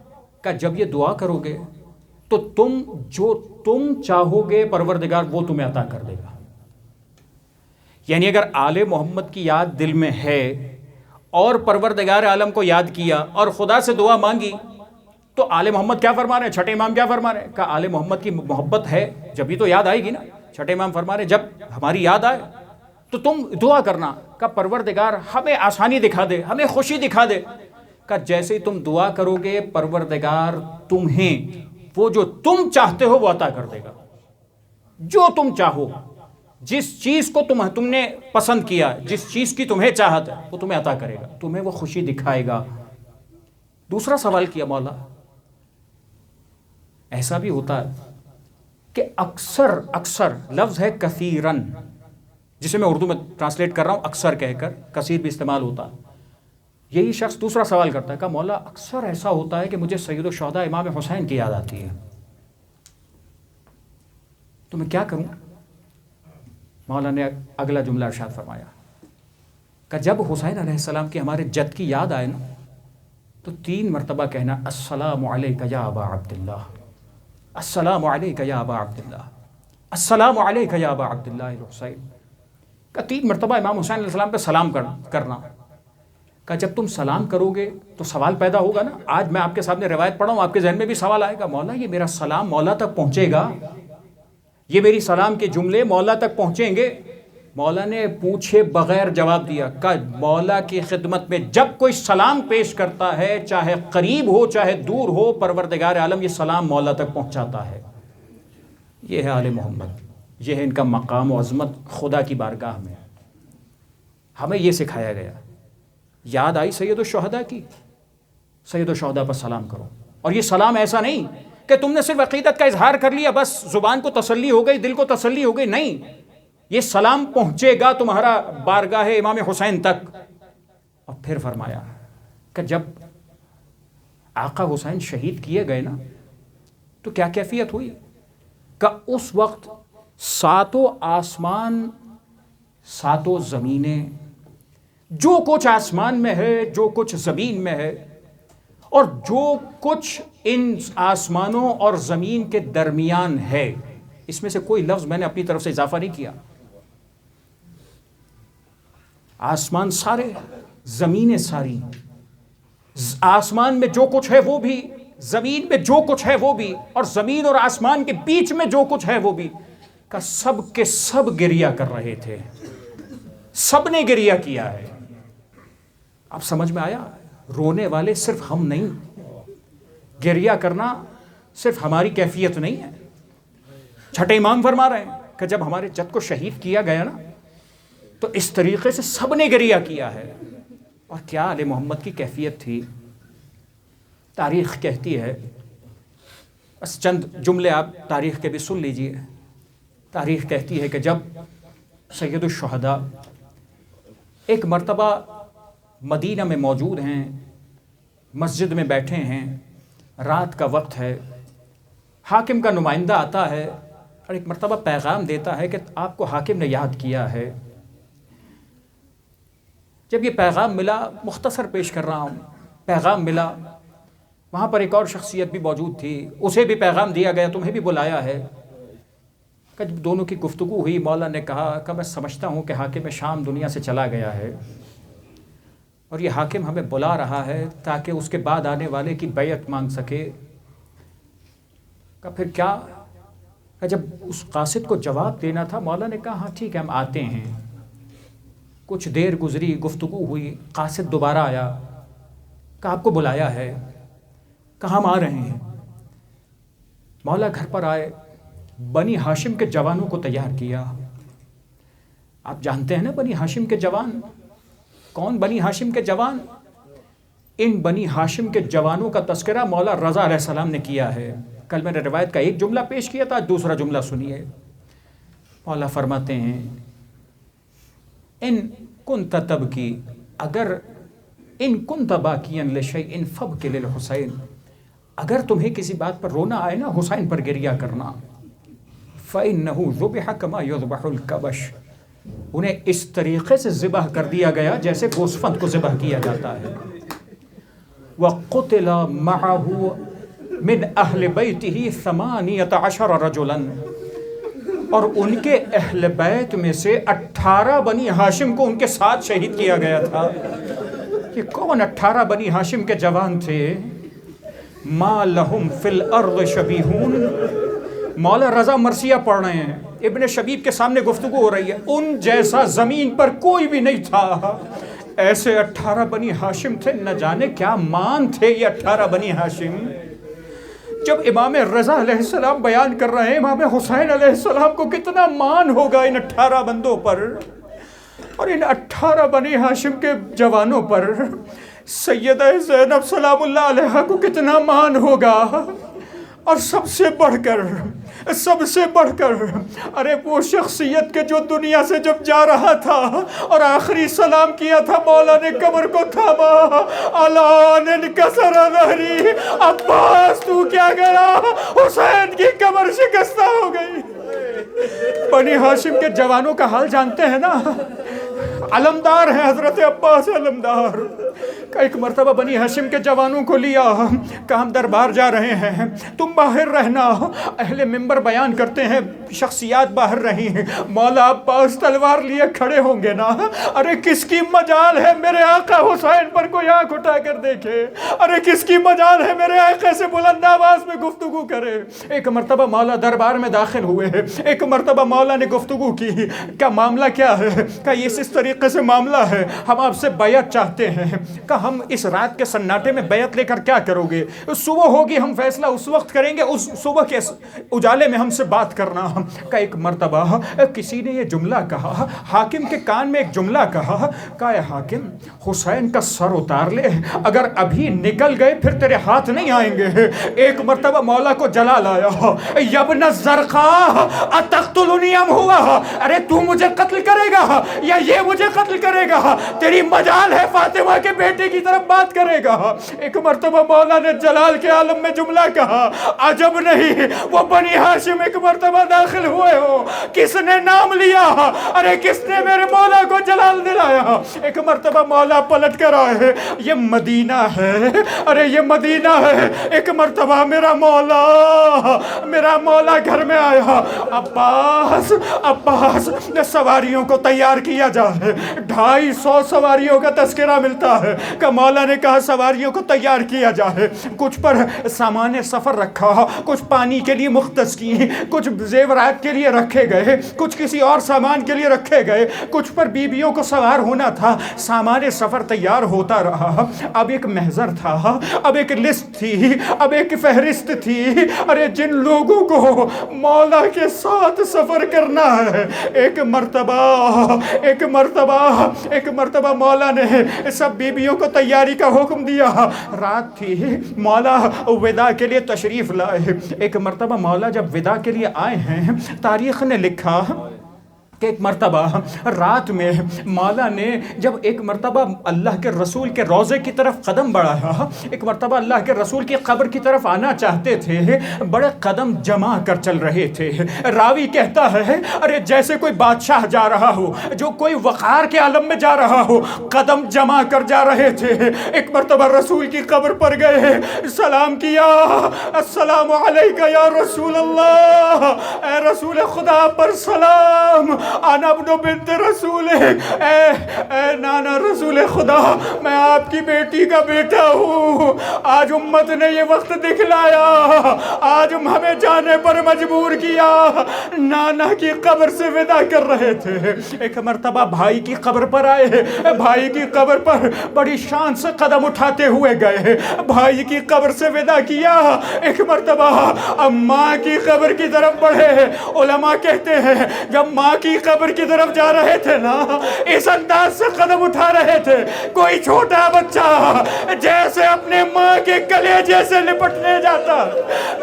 کہ جب یہ دعا کرو گے تو تم جو تم چاہو گے پروردگار وہ تمہیں عطا کر دے گا. یعنی اگر آل محمد کی یاد دل میں ہے اور پروردگار عالم کو یاد کیا اور خدا سے دعا مانگی تو آل محمد کیا فرما رہے ہیں؟ چھٹے امام کیا فرما رہے ہیں؟ کہ آل محمد کی محبت ہے جبھی تو یاد آئے گی نا. چھٹے امام فرما رہے ہیں جب ہماری یاد آئے تو تم دعا کرنا کہ پروردگار ہمیں آسانی دکھا دے، ہمیں خوشی دکھا دے. کہ جیسے تم دعا کرو گے پروردگار تمہیں وہ جو تم چاہتے ہو وہ عطا کر دے گا. جو تم چاہو، جس چیز کو تم نے پسند کیا، جس چیز کی تمہیں چاہت ہے وہ تمہیں عطا کرے گا، تمہیں وہ خوشی دکھائے گا. دوسرا سوال کیا، مولا ایسا بھی ہوتا ہے کہ اکثر لفظ ہے کثیرن، جسے میں اردو میں ٹرانسلیٹ کر رہا ہوں اکثر کہہ کر، کثیر بھی استعمال ہوتا ہے. یہی شخص دوسرا سوال کرتا ہے کہ مولا اکثر ایسا ہوتا ہے کہ مجھے سید الشہداء امام حسین کی یاد آتی ہے، تو میں کیا کروں؟ مولا نے اگلا جملہ ارشاد فرمایا کہ جب حسین علیہ السلام کی ہمارے جد کی یاد آئے نا تو 3 مرتبہ کہنا، السلام علیک یا ابا عبداللہ، السلام علیک یا ابا عبداللہ، السلام علیک یا ابا عبداللہ الحسین. کہ 3 مرتبہ امام حسین علیہ السلام پہ سلام کرنا. کہ جب تم سلام کرو گے تو سوال پیدا ہوگا نا. آج میں آپ کے سامنے روایت پڑھا ہوں، آپ کے ذہن میں بھی سوال آئے گا، مولا یہ میرا سلام مولا تک پہنچے گا، یہ میری سلام کے جملے مولا تک پہنچیں گے؟ مولا نے پوچھے بغیر جواب دیا کہ مولا کی خدمت میں جب کوئی سلام پیش کرتا ہے، چاہے قریب ہو چاہے دور ہو، پروردگار عالم یہ سلام مولا تک پہنچاتا ہے. یہ ہے آل محمد، یہ ہے ان کا مقام و عظمت خدا کی بارگاہ میں. ہمیں یہ سکھایا گیا. یاد آئی سید الشہداء کی، سید الشہداء پر سلام کرو. اور یہ سلام ایسا نہیں کہ تم نے صرف عقیدت کا اظہار کر لیا، بس زبان کو تسلی ہو گئی، دل کو تسلی ہو گئی. نہیں، یہ سلام پہنچے گا تمہارا بارگاہ امام حسین تک. اور پھر فرمایا کہ جب آقا حسین شہید کیے گئے نا تو کیا کیفیت ہوئی؟ کہ اس وقت 7 آسمان 7 زمینیں، جو کچھ آسمان میں ہے، جو کچھ زمین میں ہے، اور جو کچھ ان آسمانوں اور زمین کے درمیان ہے، اس میں سے کوئی لفظ میں نے اپنی طرف سے اضافہ نہیں کیا. آسمان سارے، زمینیں ساری، آسمان میں جو کچھ ہے وہ بھی، زمین میں جو کچھ ہے وہ بھی، اور زمین اور آسمان کے بیچ میں جو کچھ ہے وہ بھی، کہ سب کے سب گریہ کر رہے تھے، سب نے گریہ کیا ہے۔ اب سمجھ میں آیا، رونے والے صرف ہم نہیں، گریہ کرنا صرف ہماری کیفیت نہیں ہے۔ چھٹے امام فرما رہے ہیں کہ جب ہمارے جد کو شہید کیا گیا نا تو اس طریقے سے سب نے گریہ کیا ہے۔ اور کیا آل محمد کی کیفیت تھی، تاریخ کہتی ہے، بس چند جملے آپ تاریخ کے بھی سن لیجئے۔ تاریخ کہتی ہے کہ جب سید الشہداء ایک مرتبہ مدینہ میں موجود ہیں، مسجد میں بیٹھے ہیں، رات کا وقت ہے، حاکم کا نمائندہ آتا ہے اور ایک مرتبہ پیغام دیتا ہے کہ آپ کو حاکم نے یاد کیا ہے۔ جب یہ پیغام ملا، مختصر پیش کر رہا ہوں، پیغام ملا، وہاں پر ایک اور شخصیت بھی موجود تھی، اسے بھی پیغام دیا گیا، تمہیں بھی بلایا ہے۔ کہ جب دونوں کی گفتگو ہوئی، مولا نے کہا کہ میں سمجھتا ہوں کہ حاکم شام دنیا سے چلا گیا ہے، اور یہ حاکم ہمیں بلا رہا ہے تاکہ اس کے بعد آنے والے کی بیعت مانگ سکے۔ کہ پھر کیا؟ کہ جب اس قاصد کو جواب دینا تھا، مولا نے کہا ہاں ٹھیک ہے ہم آتے ہیں۔ کچھ دیر گزری، گفتگو ہوئی، قاصد دوبارہ آیا کہ آپ کو بلایا ہے، کہ ہم آ رہے ہیں۔ مولا گھر پر آئے، بنی ہاشم کے جوانوں کو تیار کیا۔ آپ جانتے ہیں نا بنی ہاشم کے جوان کون؟ بنی ہاشم کے جوان، ان بنی ہاشم کے جوانوں کا تذکرہ مولا رضا علیہ السلام نے کیا ہے۔ کل میں نے روایت کا ایک جملہ پیش کیا تھا، دوسرا جملہ سنیے۔ مولا فرماتے ہیں ان کنت تبکی، اگر ان کنت باکیا لشیء فابک للحسین، اگر تمہیں کسی بات پر رونا آئے نا، حسین پر گریہ کرنا۔ فإنہ ذبح کما یذبح الکبش، انہیں اس طریقے سے ذبح کر دیا گیا جیسے گوسفند کو ذبح کیا جاتا ہے۔ وقتل معه من اہل بیتہ 18 رجلا، اور ان کے اہل بیت میں سے 18 بنی ہاشم کو ان کے ساتھ شہید کیا گیا تھا۔ یہ کون 18 بنی ہاشم کے جوان تھے؟ ما لہم فی الارض شبیہون، مولا رضا مرثیہ پڑھ رہے ہیں، ابن شبیب کے سامنے گفتگو ہو رہی ہے، ان جیسا زمین پر کوئی بھی نہیں تھا۔ ایسے 18 بنی ہاشم تھے، نہ جانے کیا مان تھے یہ 18 بنی ہاشم۔ جب امام رضا علیہ السلام بیان کر رہے ہیں امام حسین علیہ السلام کو کتنا مان ہوگا ان 18 بندوں پر، اور ان 18 بنی ہاشم کے جوانوں پر سیدہ زینب سلام اللہ علیہ کو کتنا مان ہوگا۔ اور سب سے بڑھ کر ارے وہ شخصیت کے جو دنیا سے جب جا رہا تھا اور آخری سلام کیا تھا، مولا نے کمر کو تھاما، الان انکسر ظہری، عباس تو کیا گیا؟ حسین کی کمر شکستہ ہو گئی۔ بنی ہاشم کے جوانوں کا حال جانتے ہیں نا، علمدار ہیں حضرت عباس علمدار۔ ایک مرتبہ بنی ہاشم کے جوانوں کو لیا کہ ہم دربار جا رہے ہیں، تم باہر رہنا۔ اہل منبر بیان کرتے ہیں شخصیات باہر رہی ہیں، مولا عباس تلوار لیے کھڑے ہوں گے نا، ارے کس کی مجال ہے میرے آقا حسین پر کوئی آنکھ اٹھا کر دیکھے، ارے کس کی مجال ہے میرے آقا سے بلند آواز میں گفتگو کرے۔ ایک مرتبہ مولا دربار میں داخل ہوئے، ایک مرتبہ مولا نے گفتگو کی، کیا معاملہ کیا ہے؟ کہ یہ اس طریقے سے معاملہ ہے، ہم آپ سے بیعت چاہتے ہیں، کہ ہم اس رات کے سناٹے میں بیعت لے کر کیا کرو گے؟ صبح ہوگی ہم فیصلہ اس وقت کریں گے، اس صبح کے اجالے میں ہم سے بات کرنا۔ کہ ایک مرتبہ کسی نے یہ جملہ کہا، حاکم کے کان میں ایک جملہ کہا کہ اے حاکم، حسین کا سر اتار لے، اگر ابھی نکل گئے پھر تیرے ہاتھ نہیں آئیں گے۔ ایک مرتبہ مولا کو جلال آیا، یبن الزرقاء اتقتلنی ام ہوا، ارے تو مجھے قتل کرے گا یا یہ مجھے قتل کرے گا؟ تیری مجال ہے فاطمہ کے بیٹے کی طرف بات کرے گا۔ ایک مرتبہ مولا نے جلال کے عالم میں جملہ کہا، عجب نہیں وہ بنی ہاشم ایک مرتبہ داخل ہوئے ہو، کس نے نام لیا، ارے کس نے میرے مولا کو جلال دلایا۔ ایک مرتبہ مولا پلٹ کر آئے، یہ مدینہ ہے، ارے یہ مدینہ ہے۔ ایک مرتبہ میرا مولا گھر میں آیا، عباس سواریوں کو تیار کیا جائے۔ 250 سواریوں کا تذکرہ ملتا ہے کہ مولا نے کہا سواریوں کو تیار کیا جائے۔ کچھ پر سامان سفر رکھا، کچھ پانی کے لیے مختص کی، کچھ زیورات کے لیے رکھے گئے، کچھ کسی اور سامان کے لیے رکھے گئے، کچھ پر بیویوں کو سوار ہونا تھا۔ سامان سفر تیار ہوتا رہا۔ اب ایک محضر تھا، اب ایک لسٹ تھی، اب ایک فہرست تھی، ارے جن لوگوں کو مولا کے ساتھ سفر کرنا ہے۔ ایک مرتبہ مولا نے سب بیبیوں کو تیاری کا حکم دیا۔ رات تھی، مولا وداع کے لیے تشریف لائے۔ ایک مرتبہ مولا جب وداع کے لیے آئے ہیں، تاریخ نے لکھا کہ ایک مرتبہ رات میں مولا نے جب ایک مرتبہ اللہ کے رسول کے روضے کی طرف قدم بڑھایا، ایک مرتبہ اللہ کے رسول کی قبر کی طرف آنا چاہتے تھے، بڑے قدم جما کر چل رہے تھے۔ راوی کہتا ہے ارے جیسے کوئی بادشاہ جا رہا ہو، جو کوئی وقار کے عالم میں جا رہا ہو، قدم جما کر جا رہے تھے۔ ایک مرتبہ رسول کی قبر پر گئے، سلام کیا، السلام علیکہ یا رسول اللہ، اے رسول خدا پر سلام، انا ابن بنت رسول، اے نانا رسول خدا، میں آپ کی بیٹی کا بیٹا ہوں۔ آج امت نے یہ وقت دکھلایا، آج ہمیں جانے پر مجبور کیا۔ نانا کی قبر سے وداع کر رہے تھے، ایک مرتبہ بھائی کی قبر پر آئے، بھائی کی قبر پر بڑی شان سے قدم اٹھاتے ہوئے گئے، بھائی کی قبر سے وداع کیا۔ ایک مرتبہ ماں کی قبر کی طرف بڑھے۔ علماء کہتے ہیں جب ماں کی قبر کی طرف جا رہے تھے نا، اس انداز سے قدم اٹھا رہے تھے، کوئی چھوٹا بچہ جیسے اپنے ماں کے کلیجے سے لپٹنے جاتا۔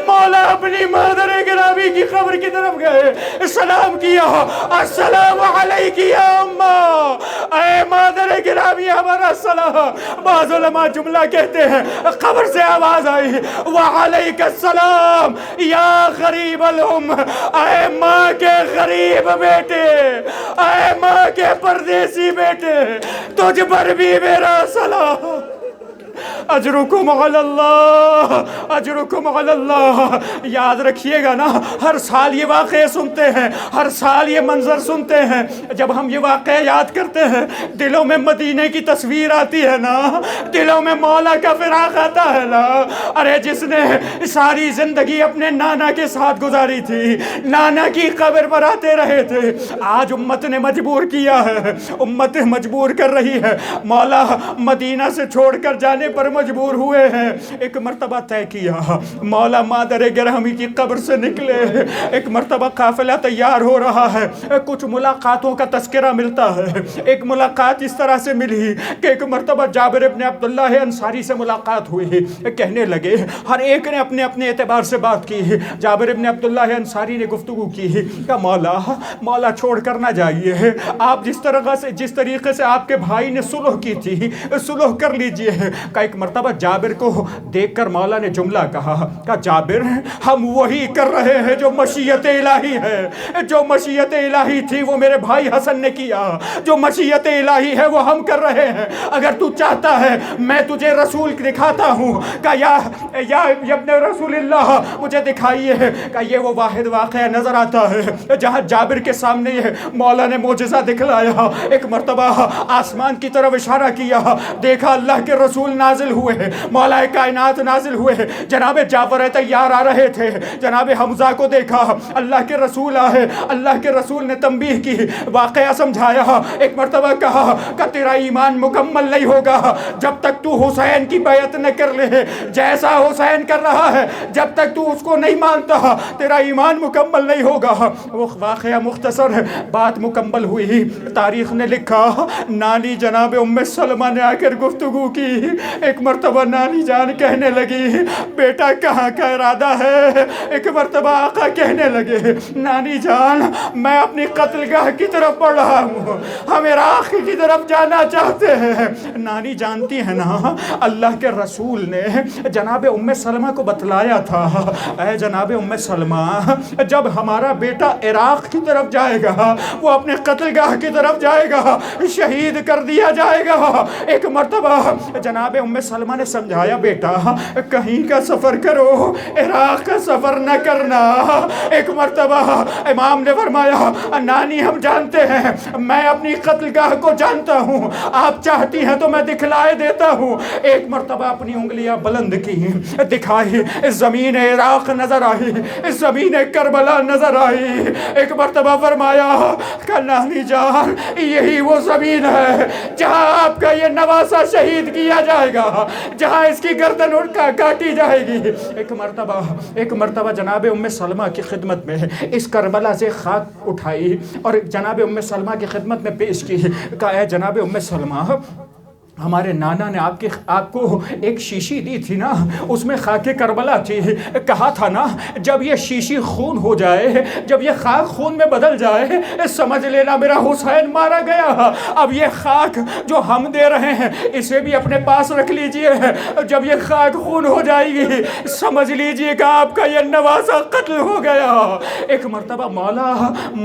مولا اپنی مادر گرامی کی قبر کی طرف گئے، سلام کیا، السلام علیکی یا اماں، اے مادر گرامی ہمارا سلام۔ بعض علماء جملہ کہتے ہیں، قبر سے آواز آئی، وعلیک السلام یا غریب الام، اے ماں کے غریب بیٹے، اے ماں کے پردیسی بیٹے، تجھ پر بھی میرا سلام۔ اجرکم علی اللہ، اجرکم علی اللہ۔ یاد رکھیے گا نا، ہر سال یہ واقعے سنتے ہیں، ہر سال یہ منظر سنتے ہیں۔ جب ہم یہ واقعے یاد کرتے ہیں، دلوں میں مدینے کی تصویر آتی ہے نا، دلوں میں مولا کا فراق آتا ہے نا۔ ارے جس نے ساری زندگی اپنے نانا کے ساتھ گزاری تھی، نانا کی قبر پر آتے رہے تھے، آج امت نے مجبور کیا ہے، امت مجبور کر رہی ہے، مولا مدینہ سے چھوڑ کر جانے پر مجبور ہوئے ہیں۔ ایک مرتبہ طے کیا، مولا مادر گرامی کی قبر سے نکلے، ایک مرتبہ قافلہ تیار ہو رہا ہے، کچھ ملاقاتوں کا تذکرہ ملتا ہے۔ ایک ملاقات اس طرح سے ملی کہ ایک مرتبہ جابر ابن عبداللہ انصاری سے ملاقات ہوئی، کہنے لگے، ہر ایک نے اپنے اپنے اعتبار سے بات کی۔ جابر ابن عبداللہ انصاری نے گفتگو کی کہ مولا چھوڑ کر نہ جائیے، آپ جس طریقے سے آپ کے بھائی نے صلح کی تھی، صلح کر لیجئے۔ کہ ایک مرتبہ جابر کو دیکھ کر مولا نے جملہ کہا کہ جابر ہم وہی کر رہے ہیں جو مشیت الہی ہے، جو مشیت الہی تھی وہ میرے بھائی حسن نے کیا، جو مشیت الہی ہے وہ ہم کر رہے ہیں۔ اگر تو چاہتا ہے میں تجھے رسول دکھاتا ہوں کہ یا ابن رسول اللہ، مجھے دکھائیے کہ یہ وہ واحد واقعہ نظر آتا ہے جہاں جابر کے سامنے یہ مولا نے معجزہ دکھلایا۔ ایک مرتبہ آسمان کی طرف اشارہ کیا، دیکھا اللہ کے رسول نازل ہوئے، مولا کائنات نازل ہوئے، جناب جعفر طیار آ رہے تھے، جناب حمزہ کو دیکھا، اللہ کے رسول آئے، اللہ کے رسول نے تنبیہ کی، واقعہ سمجھایا۔ ایک مرتبہ کہا کہ تیرا ایمان مکمل نہیں ہوگا جب تک تو حسین کی بیعت نہ کر لے، جیسا حسین کر رہا ہے جب تک تو اس کو نہیں مانتا تیرا ایمان مکمل نہیں ہوگا۔ وہ واقعہ مختصر ہے، بات مکمل ہوئی، تاریخ نے لکھا نانی جناب ام سلمہ نے آ کر گفتگو کی۔ ایک مرتبہ نانی جان کہنے لگی بیٹا کہاں کا ارادہ ہے؟ ایک مرتبہ آقا کہنے لگے نانی جان میں اپنی قتل گاہ کی طرف بڑھ رہا ہوں، ہم عراق کی طرف جانا چاہتے ہیں۔ نانی جانتی ہے نا اللہ کے رسول نے جناب ام سلمہ کو بتلایا تھا اے جناب ام سلمہ جب ہمارا بیٹا عراق کی طرف جائے گا وہ اپنے قتل گاہ کی طرف جائے گا، شہید کر دیا جائے گا۔ ایک مرتبہ جناب ام سلمہ نے سمجھایا بیٹا کہیں کا سفر کرو، عراق کا سفر نہ کرنا۔ ایک مرتبہ امام نے فرمایا نانی ہم جانتے ہیں، میں اپنی قتل گاہ کو جانتا ہوں، آپ چاہتی ہیں تو میں دکھلائے دیتا ہوں۔ ایک مرتبہ اپنی انگلیاں بلند کی دکھائی، زمین عراق نظر آئی، زمین کربلا نظر آئی۔ ایک مرتبہ فرمایا کہ نانی جان یہی وہ زمین ہے جہاں آپ کا یہ نواسا شہید کیا جائے گا، جہاں اس کی گردن کاٹی جائے گی۔ ایک مرتبہ جناب ام سلمہ کی خدمت میں اس کربلا سے خاک اٹھائی اور جناب ام سلمہ کی خدمت میں پیش کی، کہا اے جناب ام سلمہ ہمارے نانا نے آپ کو ایک شیشی دی تھی نا، اس میں خاک کربلا تھی، کہا تھا نا جب یہ شیشی خون ہو جائے، جب یہ خاک خون میں بدل جائے سمجھ لینا میرا حسین مارا گیا۔ اب یہ خاک جو ہم دے رہے ہیں اسے بھی اپنے پاس رکھ لیجئے، جب یہ خاک خون ہو جائے گی سمجھ لیجئے کہ آپ کا یہ نواسا قتل ہو گیا۔ ایک مرتبہ مولا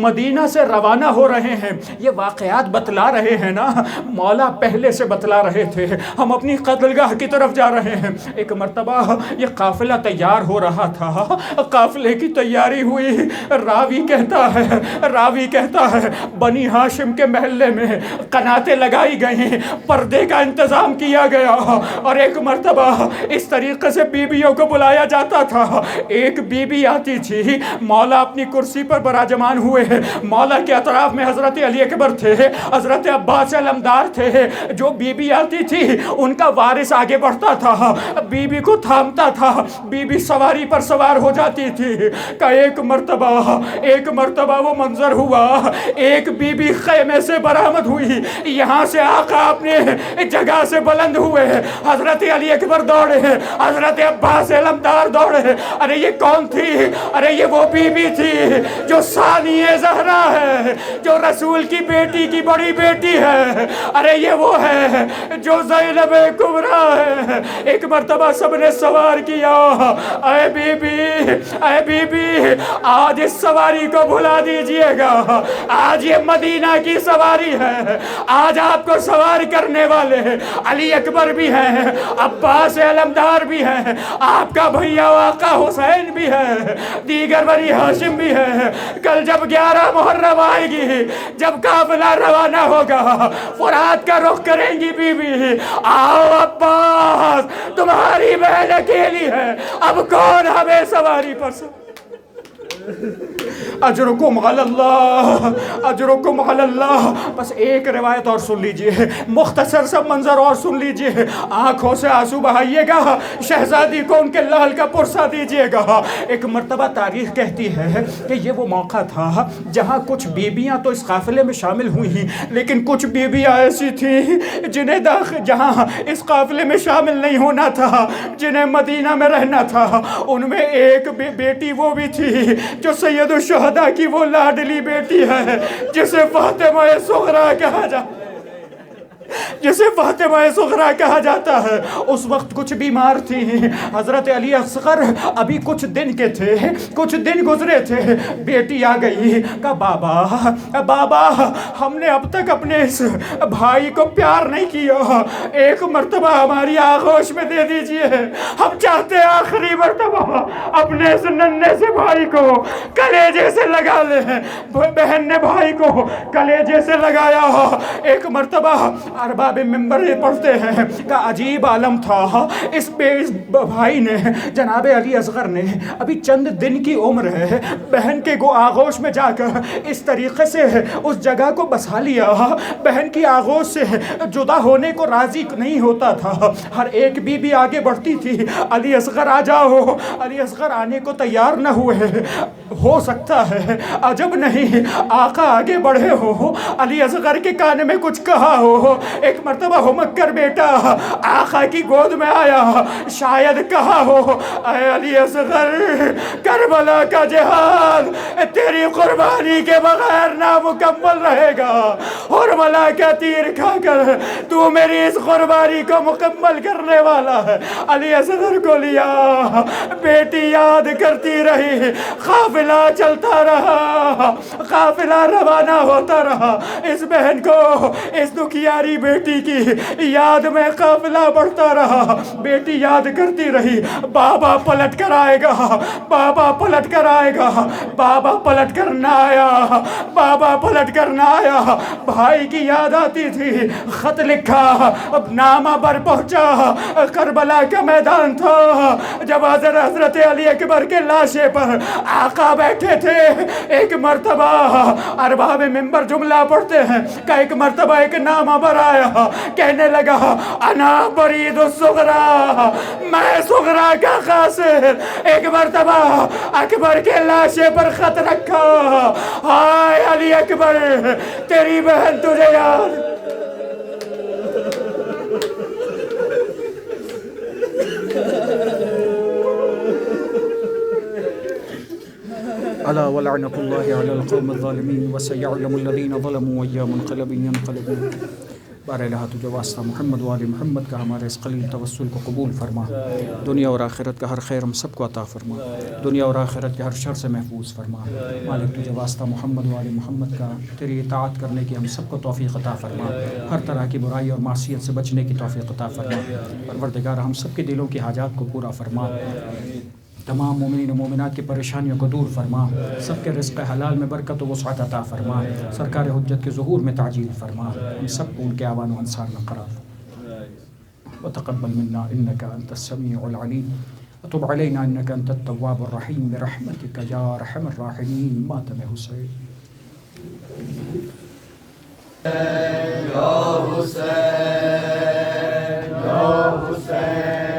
مدینہ سے روانہ ہو رہے ہیں، یہ واقعات بتلا رہے ہیں نا، مولا پہلے سے بتلا رہے تھے ہم اپنی قتل گاہ کی طرف جا رہے ہیں۔ ایک مرتبہ یہ قافلہ تیار ہو رہا تھا، قافلے کی تیاری ہوئی، راوی کہتا ہے بنی ہاشم کے محلے میں قناتیں لگائی گئیں، پردے کا انتظام کیا گیا اور ایک مرتبہ اس طریقے سے بیویوں کو بلایا جاتا تھا۔ ایک بیوی آتی تھی، مولا اپنی کرسی پر براجمان ہوئے، مولا کے اطراف میں حضرت علی اکبر تھے، حضرت عباس علمدار تھے۔ جو بیوی آتی تھی ان کا وارث آگے بڑھتا تھا، بیوی کو تھامتا تھا، بیوی سواری پر سوار ہو جاتی تھی کہ ایک مرتبہ وہ منظر ہوا، ایک بیوی خیمے سے برآمد ہوئی، یہاں سے آقا اپنے جگہ سے بلند ہوئے، حضرت علی اکبر دوڑے، حضرت عباس علمدار دوڑے۔ ارے یہ کون تھی؟ ارے یہ وہ بیوی تھی جو ثانیہ زہرا ہے، جو رسول کی بیٹی کی بڑی بیٹی ہے۔ ارے یہ وہ ہے جو زینب کبریٰ ہے۔ ایک مرتبہ سب نے سوار کیا، اے بی بی آج اس سواری کو بھلا دیجئے گا، آج یہ مدینہ کی سواری ہے، آج آپ کو سوار کرنے والے علی اکبر بھی ہیں، عباس علمدار بھی ہیں، آپ کا بھیا آقا حسین بھی ہے، دیگر بنی ہاشم بھی ہے۔ کل جب 11 محرم آئے گی، جب قافلہ روانہ ہوگا، فرات کا رخ کریں گی بی بی، آؤ عباس تمہاری بہن اکیلی ہے، اب کون ہمیں سواری پر اجرکم علی اللہ، اجرکم علی اللہ۔ بس ایک روایت اور سن لیجئے، مختصر سا منظر اور سن لیجئے، آنکھوں سے آنسو بہائیے گا، شہزادی کو ان کے لال کا پرسہ دیجئے گا۔ ایک مرتبہ تاریخ کہتی ہے کہ یہ وہ موقع تھا جہاں کچھ بیبیاں تو اس قافلے میں شامل ہوئی، لیکن کچھ بیبیاں ایسی تھیں جنہیں جہاں اس قافلے میں شامل نہیں ہونا تھا، جنہیں مدینہ میں رہنا تھا۔ ان میں ایک بیٹی وہ بھی تھی جو سید الشہداء کی وہ لاڈلی بیٹی ہے جسے فاطمہ صغریٰ کہا جاتا ہے۔ اس وقت کچھ بیمار تھی، حضرت علی اصغر ابھی کچھ دن کے تھے، کچھ دن گزرے تھے، بیٹی آ گئی، کہا بابا ہم نے اب تک اپنے اس بھائی کو پیار نہیں کیا، ایک مرتبہ ہماری آغوش میں دے دیجئے، ہم چاہتے ہیں آخری مرتبہ اپنے اس ننھے سے بھائی کو کلیجے سے لگا لیں۔ بہن نے بھائی کو کلیجے سے لگایا۔ ایک مرتبہ ارباب منبر پڑھتے ہیں کہ عجیب عالم تھا، اس بھائی نے، جناب علی اصغر نے، ابھی چند دن کی عمر ہے، بہن کے آغوش میں جا کر اس طریقے سے اس جگہ کو بسا لیا، بہن کی آغوش سے جدا ہونے کو راضی نہیں ہوتا تھا۔ ہر ایک بیوی آگے بڑھتی تھی، علی اصغر آ جاؤ، علی اصغر آنے کو تیار نہ ہوئے۔ ہو سکتا ہے عجب نہیں آقا آگے بڑھے ہو، علی اصغر کے کان میں کچھ کہا ہو، ایک مرتبہ ہمک کر بیٹا آقا کی گود میں آیا، شاید کہا ہو اے علی اصغر کربلا کا جہاد تیری قربانی کے بغیر نامکمل رہے گا، اور ملا کا تیر کھا کر تو میری اس قربانی کو مکمل کرنے والا ہے۔ علی اصغر کو لیا، بیٹی یاد کرتی رہی، قافلہ چلتا رہا، قافلہ روانہ ہوتا رہا، اس بہن کو اس دکھیاری بیٹی کی یاد میں قافلہ بڑھتا رہا، بیٹی یاد کرتی رہی، بابا پلٹ کر آئے گا، بابا پلٹ کر آئے گا، بابا پلٹ کر نہ آیا، بابا پلٹ کر نہ آیا، بھائی کی یاد آتی تھی، خط لکھا، اب نامہ بر پہنچا، کربلا کا میدان تھا، جب حضرت علی اکبر کے لاشے پر آقا بیٹھے تھے، ایک مرتبہ ارباب منبر جملہ پڑھتے ہیں کہ ایک مرتبہ ایک نامہ بر آیا، کہنے لگا انا برید الصغرا، میں صغرا کا قاصر، ایک مرتبہ اکبر کے لاشے پر خط رکھا، ہائے علی اکبر تیری بہن تجھے یاد۔ الا ولعنۃ اللہ علی القوم الظالمین وسیعلم الذین ظلموا ویا منقلب ینقلبون۔ بار الہ تجھے واسطہ محمد و آل محمد کا ہمارے اس قلیل توسل کو قبول فرما، دنیا اور آخرت کا ہر خیر ہم سب کو عطا فرما، دنیا اور آخرت کے ہر شر سے محفوظ فرما۔ مالک تجھے واسطہ محمد و آل محمد کا تیری اطاعت کرنے کی ہم سب کو توفیق عطا فرما، ہر طرح کی برائی اور معصیت سے بچنے کی توفیق عطا فرما۔ پروردگار ہم سب کے دلوں کی حاجات کو پورا فرما، تمام مومنین و مومنات کی پریشانیوں کو دور فرما، سب کے رزق حلال میں برکت و وسعت عطا فرما، سرکار حجت کے ظہور میں تعجیل فرما، ہم سب کو ان کے آوان و انصار میں قرار فرما۔ وتقبل منا انك انت السميع العليم وتب علينا انك انت التواب الرحيم برحمتك يا ارحم الراحمين۔ ماتم حسین یا حسین یا حسین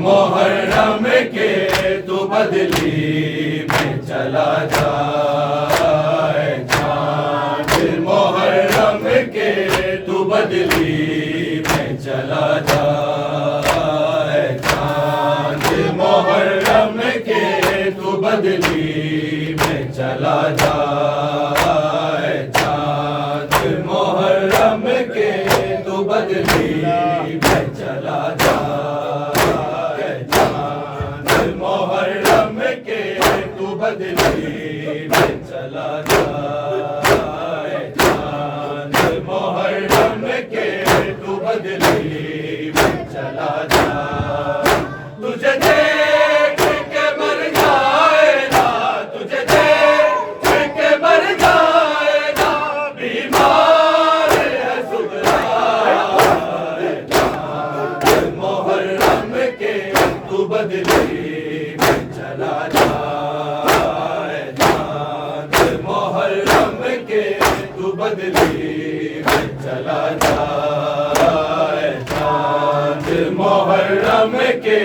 محرم کے چلا جا چاند محرم کے تو بدلی میں چلا جا چاند محرم کے تو بدلی میں چلا جا چاند محرم کے تو بدلی میں چلا جا چاند محرم کے تو بدلی میں چلا جا چاند محرم کے تو بدلی میں چلا جا تجھے دیکھ کے مر جائے نا تجھے دیکھ کے مر جائے نا بیمار ہے سغرا چاند محرم کے تو بدلی میں چلا جا چاند محرم کے تو بدلی میں چلا جا چاند محرم کے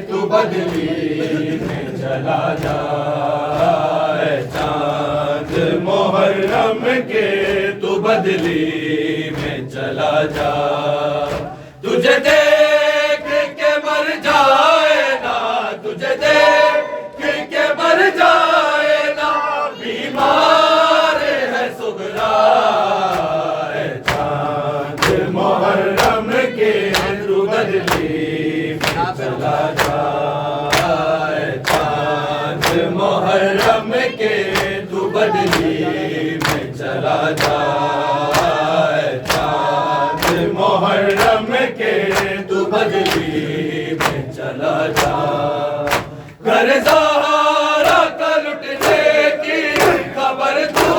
تو بدلی میں چلا جا چاند محرم کے تو بدلی میں چلا جا تجھے دیکھ کے مر جائے نا تجھے دیکھ کے مر جائے نا بیمار ہے سغرا چاند محرم کے تو بدلی میں چلا جا چاند محرم کے تو بدلی میں چلا جا چاند محرم کے تو بدلی میں چلا جا گھر زہرا کا لٹنے کی خبر تو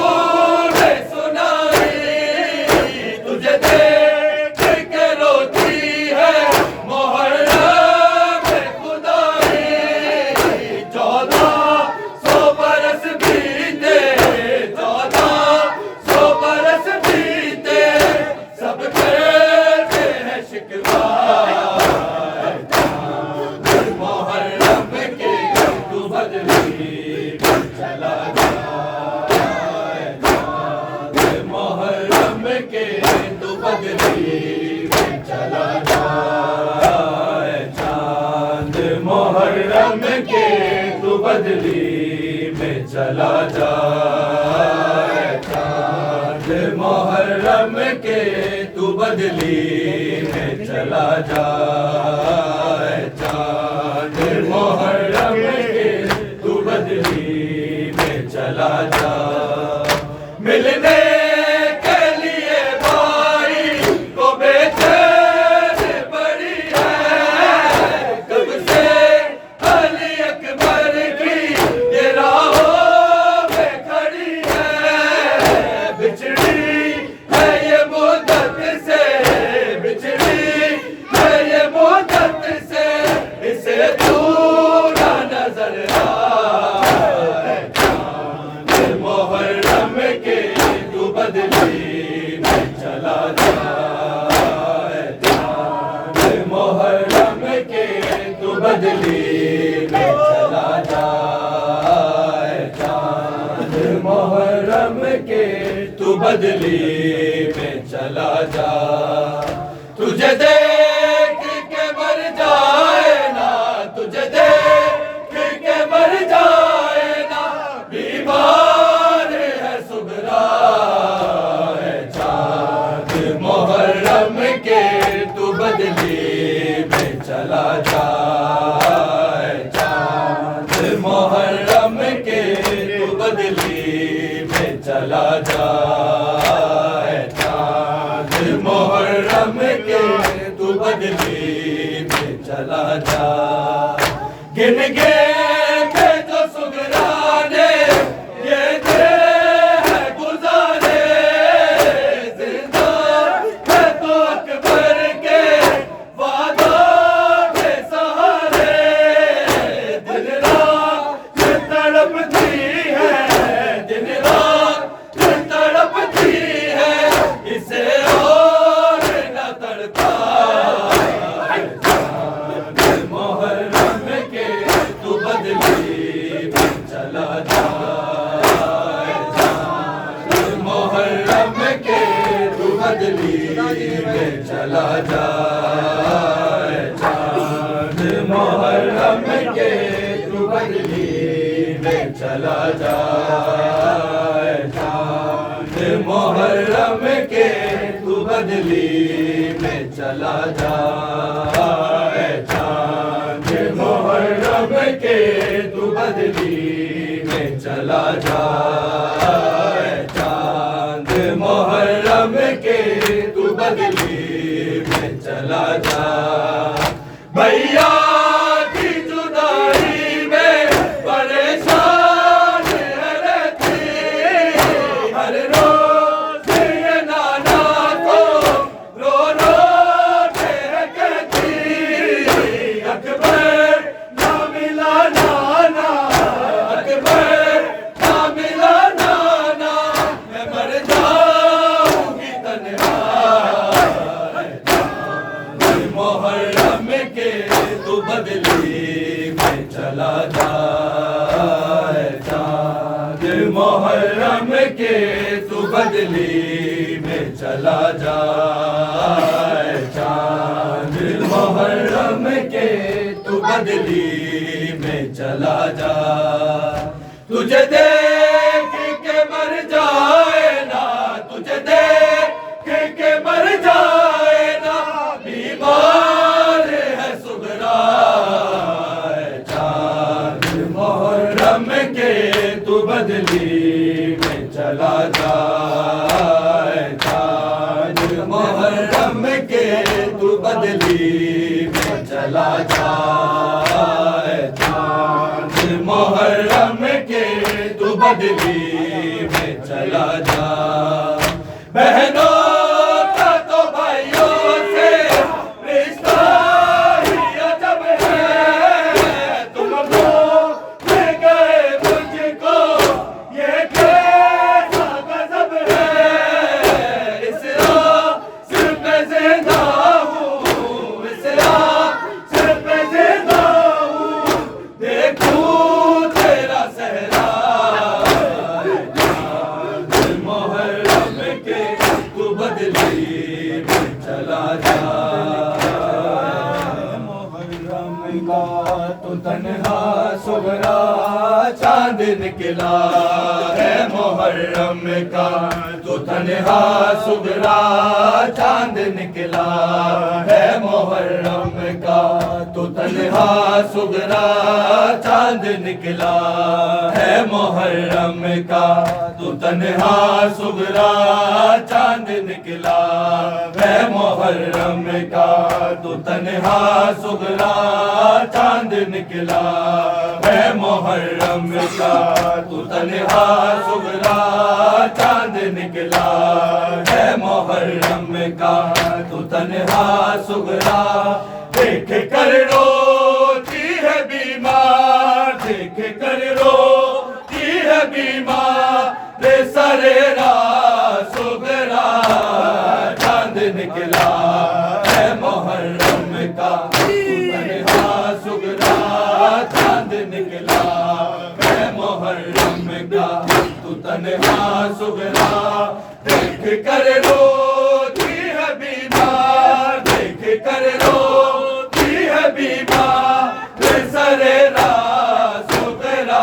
نے سنائی تجھے دیکھ کے روتی ہے محرم خدائی 1400 برس بیتے 1400 برس بیتے سب کہتے ہیں شکوا محرم کے تو بدلی میں چلا جا محرم کے تو بدلی میں چلا جا چاند محرم کے تو بدلی میں چلا جا چاند محرم کے تو بدلی میں چلا جا چاند محرم کے تو بدلی میں چلا جا ملنے کے لیے بھائی کو بے چین بڑی ہے کب سے علی اکبر کی یہ راہوں میں کھڑی ہے بچھڑی ہے یہ مدت سے بچھڑی ہے یہ مدت سے اسے دور نظر آئے چاند محرم کے تو بدلی میں چلا جا چاند محرم کے تو بدلی میں چلا جا چاند محرم کے تو بدلی میں چلا جا تجھے دیکھ کے مر جائے نا تجھے دیکھ کے مر جائے نا بیمار ہے سغرا چاند محرم کے تو بدلی میں چلا جا چاند محرم کے تو بدلی میں چلا جا چاند محرم کے تو بدلی میں چلا جا گن گے جو سغرا نے یہ دے ہے گزارے زندہ ہے تو اکبر کے وعدوں کے سہارے دن رات تڑپتی ہے دن رات تڑپتی ہے اسے اور نہ تڑپا محرم کے تو بدلی میں چلا جائے چاند محرم کے تو بدلی میں چلا جائے چاند محرم کے تو بدلی میں چلا جائے چاند محرم کے تو بدلی میں چلا جائے چاند محرم کے تو بدلی میں چلا جائے بھیا کی جدائی میں پریشان رہتی ہر روز یہ نانا کو رو رو کے کہتی اکبر نہ ملا نانا اکبر نہ ملا نانا میں مر جاؤں گی تنہا محرم کے تو بدلی میں چلا جائے چاند محرم کے تو بدلی میں چلا جائے چاند محرم کے تو بدلی میں چلا جائے تجھے دیکھ کے مر جائے نا تجھے دیکھ کے مر جائے نا بیمار ہے سغرا چاند محرم کے تو بدلی میں چلا جائے چاند محرم کے تو بدلی میں چلا جائے چاند محرم کے تو بدلی میں چلا جائے بہنوں کا تو بھائیوں سے رشتہ ہی عجب ہے تم لوگ لے گئے مجھ کو یہ کیسا غضب ہے اس راہ سر پہ زندہ ہوں اس راہ سر پہ زندہ ہوں دیکھوں تیرا صحرا محرم کے تو بدلی میں چلا جائے محرم کا تو تنہا صغرا چاند نکلا ہے محرم کا تو تنہا صغرا چاند نکلا ہے محرم کا تو تنہا صغرا چاند نکلا ہے محرم کا تو تنہا صغرا چاند نکلا ہے محرم کا تو تنہا صغرا چاند نکلا ہے محرم کا تو تنہا صغرا چاند نکلا ہے محرم کا تو تنہا صغرا دیکھ کر روتی ہے بیمار دیکھ کر روتی ہے بیمار سرے راہ صغرا چاند نکلا ہے محرم کا تنہا صغرا چاند نکلا ہے محرم کا تو تنہا صغرا دیکھ کر روتی ہے بیمار دیکھ کر روتی ہے بیمار سرے راہ صغرا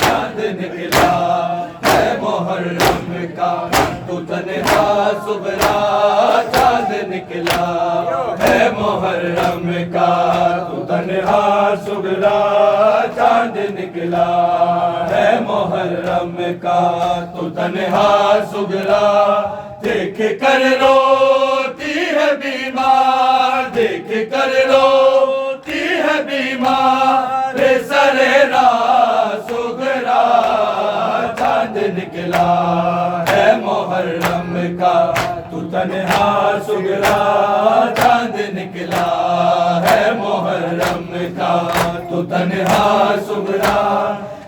چاند نکلا ہے محرم کا تو تنہا صغرا چاند نکلا ہے محرم کا تو تنہا صغرا چاند نکلا ہے محرم کا تو تنہا صغرا دیکھ کر روتی ہے بیمار دیکھ کر روتی ہے بیمار سرے راہ صغرا چاند نکلا ہے محرم کا تو تنہا صغرا چاند نکلا ہے محرم کا تو تنہا صغرا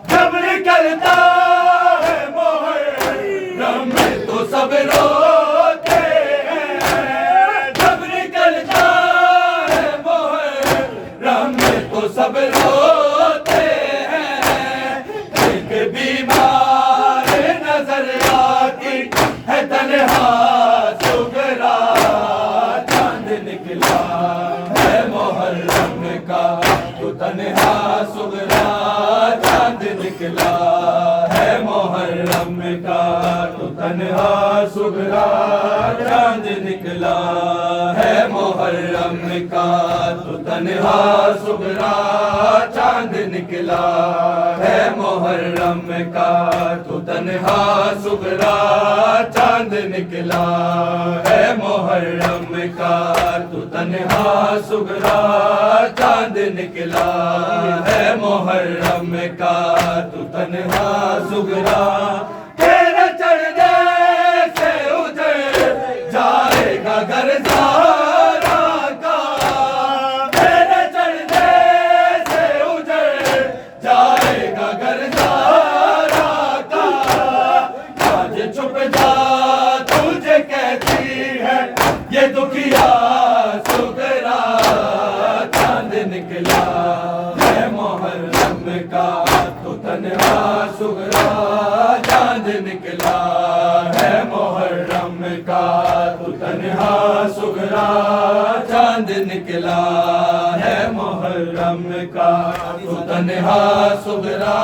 جب نکلتا ہے محرم میں تو سب روتے ہیں جب نکلتا ہے محرم میں تو سب روتے ہیں ایک بیمار نظر آتی ہے تنہا محرم کا تو تنہا سغرا چاند نکلا ہے محرم کا تو تنہا سغرا چاند نکلا ہے محرم کا تو تنہا سغرا چاند نکلا ہے محرم کا تو تنہا سغرا چاند نکلا ہے محرم کا تو تنہا سغرا تیرے چڑھنے سے اجڑ جائے گا گھر زہرا کا تیرے چڑھنے سے اجڑ جائے گا گھر زہرا کا آج چھپ جا تجھے کہتی ہے یہ دکھیا سغرا چاند نکلا ہے محرم کا تو تنہا سغرا چاند نکلا ہے محرم کا تو تنہا سغرا چاند نکلا ہے محرم کا تو تنہا سغرا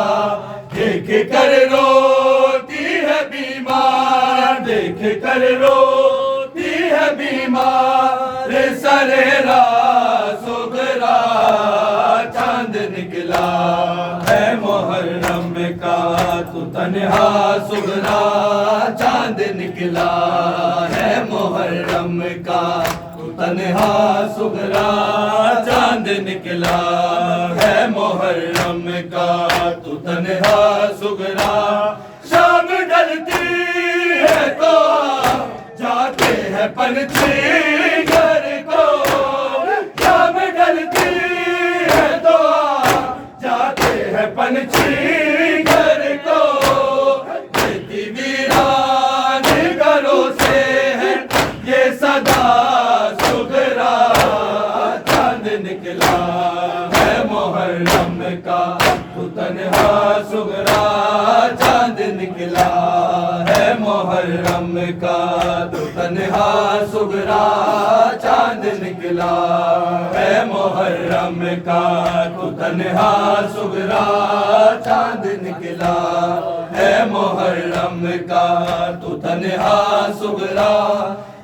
دیکھ کر روتی ہے بیمار دیکھ کر روتی ہے بیمار سریرا سغرا چاند نکلا ہے محرم کا تو تنہا سغرا چاند نکلا ہے محرم کا تو تنہا سغرا چاند نکلا ہے محرم کا تو تنہا سغرا شام ڈلتی ہے تو جاتے ہیں پنچھی گھر کو شام ڈلتی ہے تو جاتے ہیں پنچھی گھر کو دیتی ویران گھروں سے ہے یہ صدا سغرا چاند نکلا ہے محرم کا تو تنہا سغرا چاند نکلا ہے محرم کا تو تنہا سغرا چاند نکلا ہے محرم کا تو تنہا سغرا چاند نکلا ہے محرم کا تو تنہا سغرا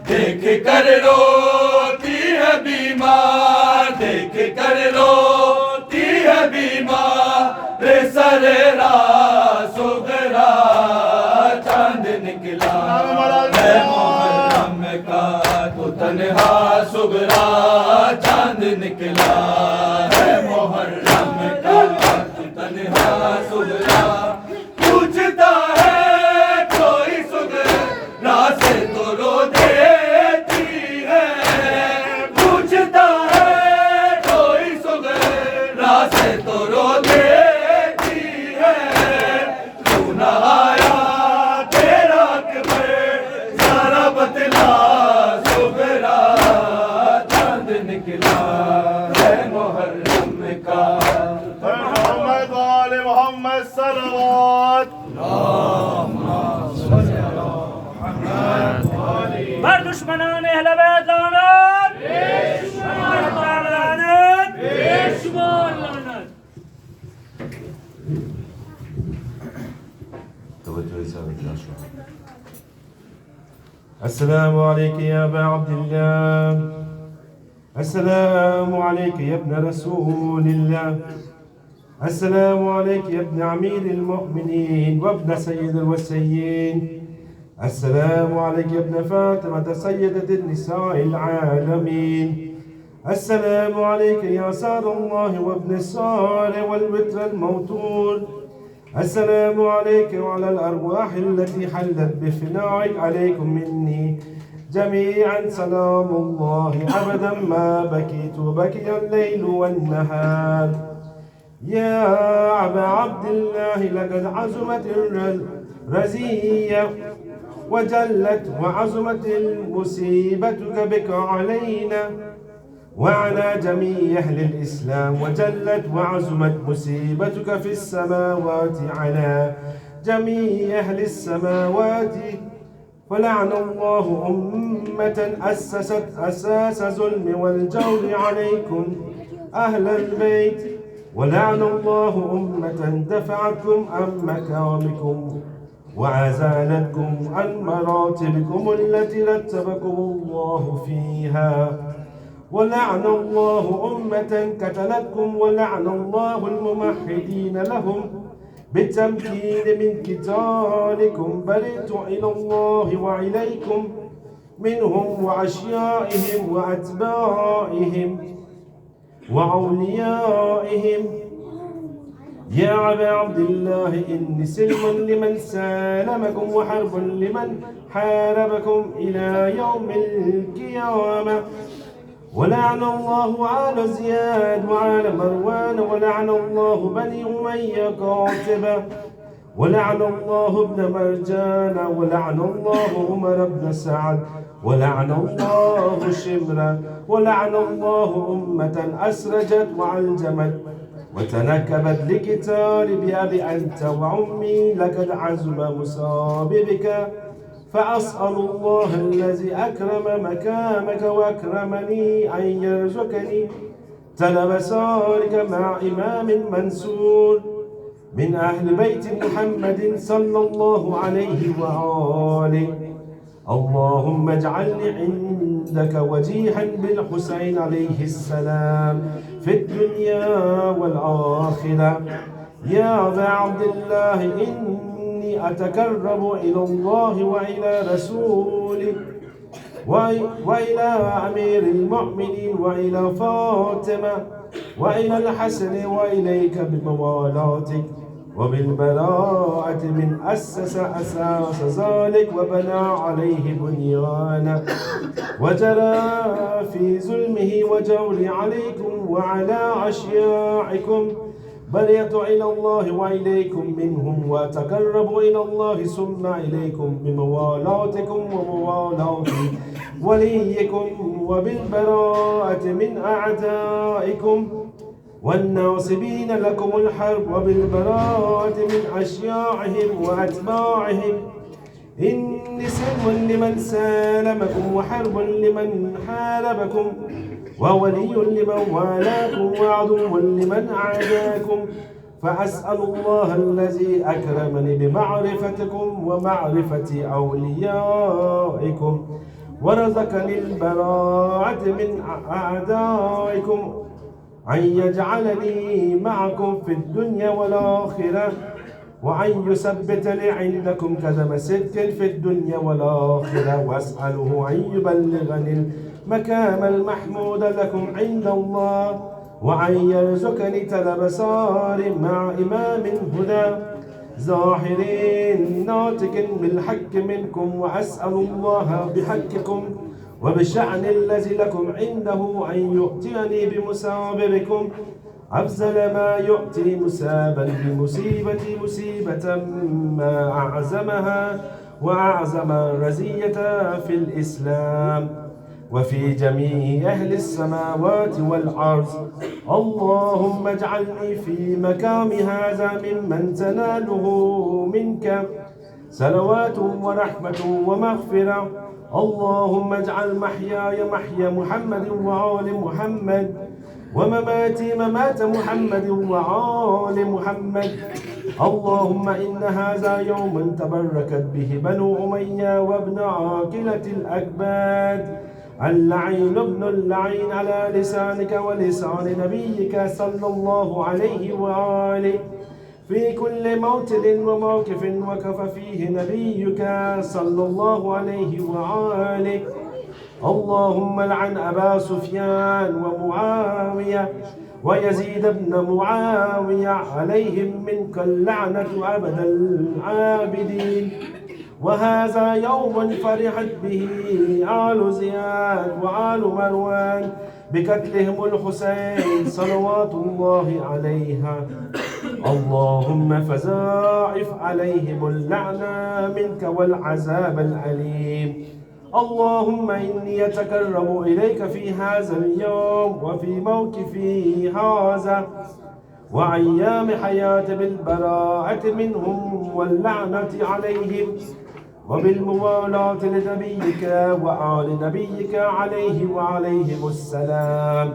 دیکھ کر روتی ہے بیمار دیکھ کر روتی ہے بیمار سریرا سغرا چاند نکلا ہے محرم کا تو تنہا سغرا چاند نکلا ہے محرم کا تو تنہا سغرا پوچھتا ہے کوئی سغرا سے تو رو دیتی ہے پوچھتا ہے کوئی سغرا سے تو رو دیتی ہے تو نہ آیا تیرا اکبر ذرا بتلا سغرا چاند نکلا ہے محرم کا محمد وآل محمد صلوات بر دشمنان اہل بیت لعنت دشمنان لعنت دشمن لعنت السلام عليك يا أبا عبد الله السلام عليك يا ابن رسول الله السلام عليك يا ابن أمير المؤمنين وابن سيد الوسيين السلام عليك يا ابن فاطمة سيدة النساء العالمين السلام عليك يا سار الله وابن السار والوتر الموتور السلام عليك وعلى الأرواح التي حلت بفنائك عليكم مني جميعا سلام الله أبدا ما بكيت وبكي الليل والنهار يا أبا عبد الله لقد عزمت الرزية وجلت وعزمت المصيبتك بك علينا وعلى جميع أهل الإسلام وجلت وعزمت مصيبتك في السماوات على جميع أهل السماوات ولعن الله أمة أسست أساس ظلم والجور عليكم أهل البيت ولعن الله أمة دفعتكم عن مكارمكم وأزالتكم عن مراتبكم التي رتبكم الله فيها، ولعن الله أمة قتلتكم، ولعن الله الممهدين لهم بالتمكين من قتالكم. برئت إلى الله وإليكم منهم وأشيائهم وأتباعهم وأوليائهم. يا أبا عبد الله إني سلم لمن سالمكم وحرب لمن حاربكم إلى يوم القيامة. ولعن الله آل زياد وآل مروان، ولعن الله بني أمية قاتبة، ولعن الله ابن مرجان، ولعن الله عمر بن سعد، ولعن الله شمرا، ولعن الله أمة أسرجت وعلجمت وتنكبت لقتال بأبي أنت وأمي، لقد عزم مصابي بك. فأسأل الله الذي أكرم مكامك وأكرمني أن يرزقني طلب سارك مع إمام منصور من أهل بيت محمد صلى الله عليه وآله. اللهم اجعلني عندك وجيها بالحسين عليه السلام في الدنيا والآخرة. يا أبا عبد الله إني أتقرب إلى الله وإلى رسوله وإلى أمير المؤمنين وإلى فاطمة وإلى الحسن وإليك بموالاتك وبالبراءة من أسس أساس ذلك وبنى عليه بنيانا وجرى في ظلمه وجور عليكم وعلى أشياعكم. برئت إلى الله وإليكم منهم وأتقرب إلى الله ثم إليكم بموالاتكم وموالاة وليكم وبالبراءة من أعدائكم والناصبين لكم الحرب وبالبراءة من أشياعهم وأتباعهم. إني سلم لمن سالمكم وحرب لمن حاربكم وولي لمن والاكم وعدو لمن عاداكم. فأسأل الله الذي أكرمني بمعرفتكم ومعرفة أوليائكم ورزقني البراءة من أعدائكم أن يجعلني معكم في الدنيا والآخرة، وأن يثبت لي عندكم قدم صدق في الدنيا والآخرة، وأسأله أن يبلغني المكام المحمود لكم عند الله، وأن يرزقني طلب سار مع إمام هدى ظاهر ناطق بالحق منكم. وأسأل الله بحقكم وبالشأن الذي لكم عنده أن يؤتيني بمسابركم أفضل ما يؤتي مسابا بمصيبتي مصيبة ما أعزمها وأعزم رزية في الإسلام وفي جميع أهل السماوات والأرض. اللهم اجعلني في مقام هذا ممن تناله منك صلوات ورحمة ومغفرة. اللهم اجعل محياي محيا محمد وآل محمد ومماتي ممات محمد وآل محمد. اللهم إن هذا يوم تبركت به بنو أمية وابن عاقلة الأكباد اللعين ابن اللعين على لسانك ولسان نبيك صلى الله عليه وآله في كل موطن وموقف وقف فيه نبيك صلى الله عليه وآله. اللهم لعن أبا سفيان ومعاوية ويزيد بن معاوية عليهم منك اللعنة أبد العابدين. وهذا يوم فرحت به آل زياد وآل مروان بقتلهم الحسين صلوات الله عليها. اللهم فزائف عليهم اللعنة منك والعذاب الأليم. اللهم إني أتقرب إليك في هذا اليوم وفي موقفي هذا وأيام حياتي بالبراءة منهم واللعنة عليهم وبالموالاة لنبيك وآل نبيك عليه وعليهم السلام.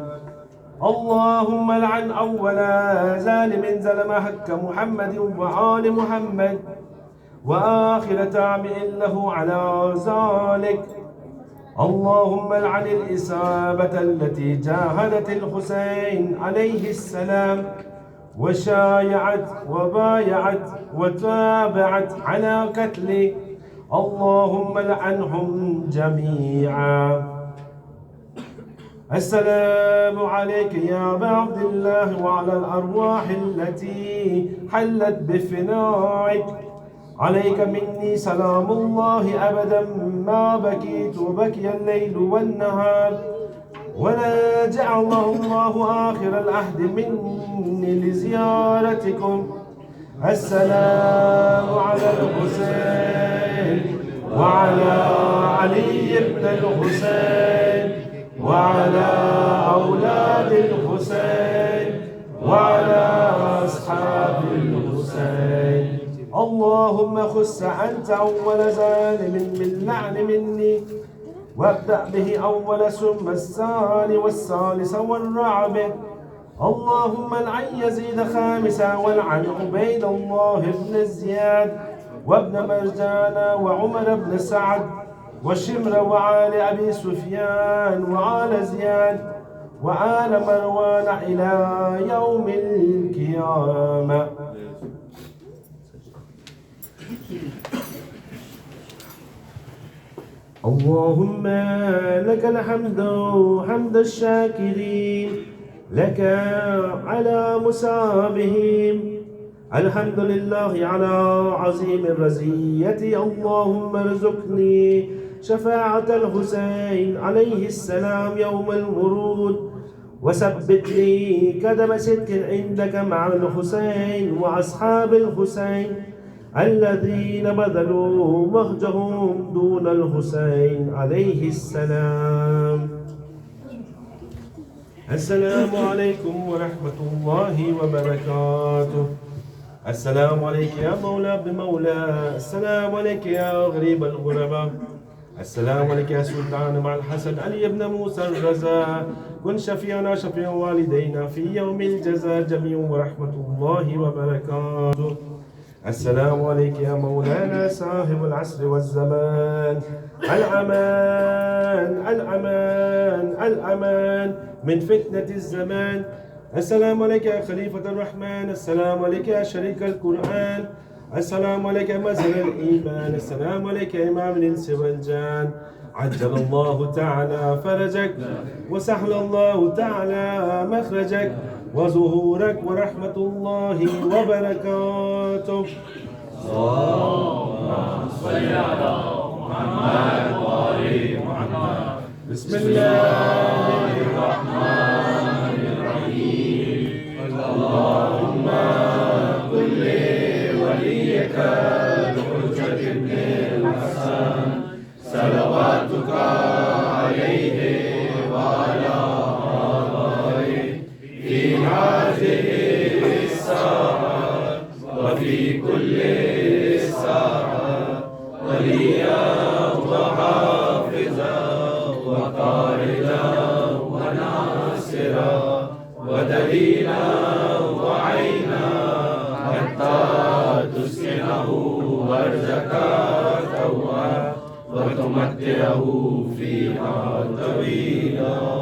اللهم لعن أول ظالم ظلم حق محمد وآل محمد وآخر تابع له على ذلك. اللهم العن الإصابة التي جاهدت الحسين عليه السلام وشايعت وبايعت وتابعت على قتله. اللهم لعنهم جميعا. السلام عليك يا أبا عبد الله وعلى الأرواح التي حلت بفنائك. عليك مني سلام الله أبدا ما بكيت وبكي الليل والنهار، ولا جعل الله آخر العهد مني لزيارتكم. السلام على الحسين وعلى علي بن الحسين وعلى أولاد الحسين وعلى أصحاب الحسين. اللهم خص أنت أول ظالم باللعن مني، وابدأ به أول ثم الثاني والثالث والرابع. اللهم العن يزيد خامسا، والعن عبيد الله بن زياد وابن مرجان وعمر بن سعد وشمر وآل أبي سفيان وآل زياد وآل مروان إلى يوم القيامة. اللهم لك الحمد حمد الشاكرين، لك على مسابهم. الحمد لله على عظيم الرزية. اللهم ارزقني شفاعة الحسين عليه السلام يوم الورود، وثبت لي قدم صدق عندك مع الحسين وأصحاب الحسين الذين بذلوا مهجهم دون الحسين عليه السلام. السلام عليكم ورحمة الله وبركاته. السلام عليك يا مولى ابن مولى. السلام عليك يا غريب الغرباء. السلام عليك يا سلطان مع الحسن علي بن موسى الرزا. كن شفيعنا شفيع والدينا في يوم الجزاء جميع ورحمة الله وبركاته. السلام عليك يا مولانا صاحب العصر والزمان. الأمان الأمان الأمان من فتنة الزمان. السلام عليك يا خليفة الرحمن. السلام عليك يا شريك القرآن. السلام عليك يا مزر الإيمان. السلام عليك يا إمام الإنس والجان. عجل الله تعالى فرجك وسهل الله تعالى مخرجك وظهورك ورحمة الله وبركاته. اللهم صل على محمد وآل محمد. بسم الله الرحمن الرحيم. اللهم كن لوليك الحجة بن الحسن صلواتك عليه وعلى آبائه في هذه الساعة وفي كل ساعة وليا وحافظا وقائدا وناصرا ودليلا وعينا حتى تسكنه أرضك طوعا وتمتعه فيها طويلا.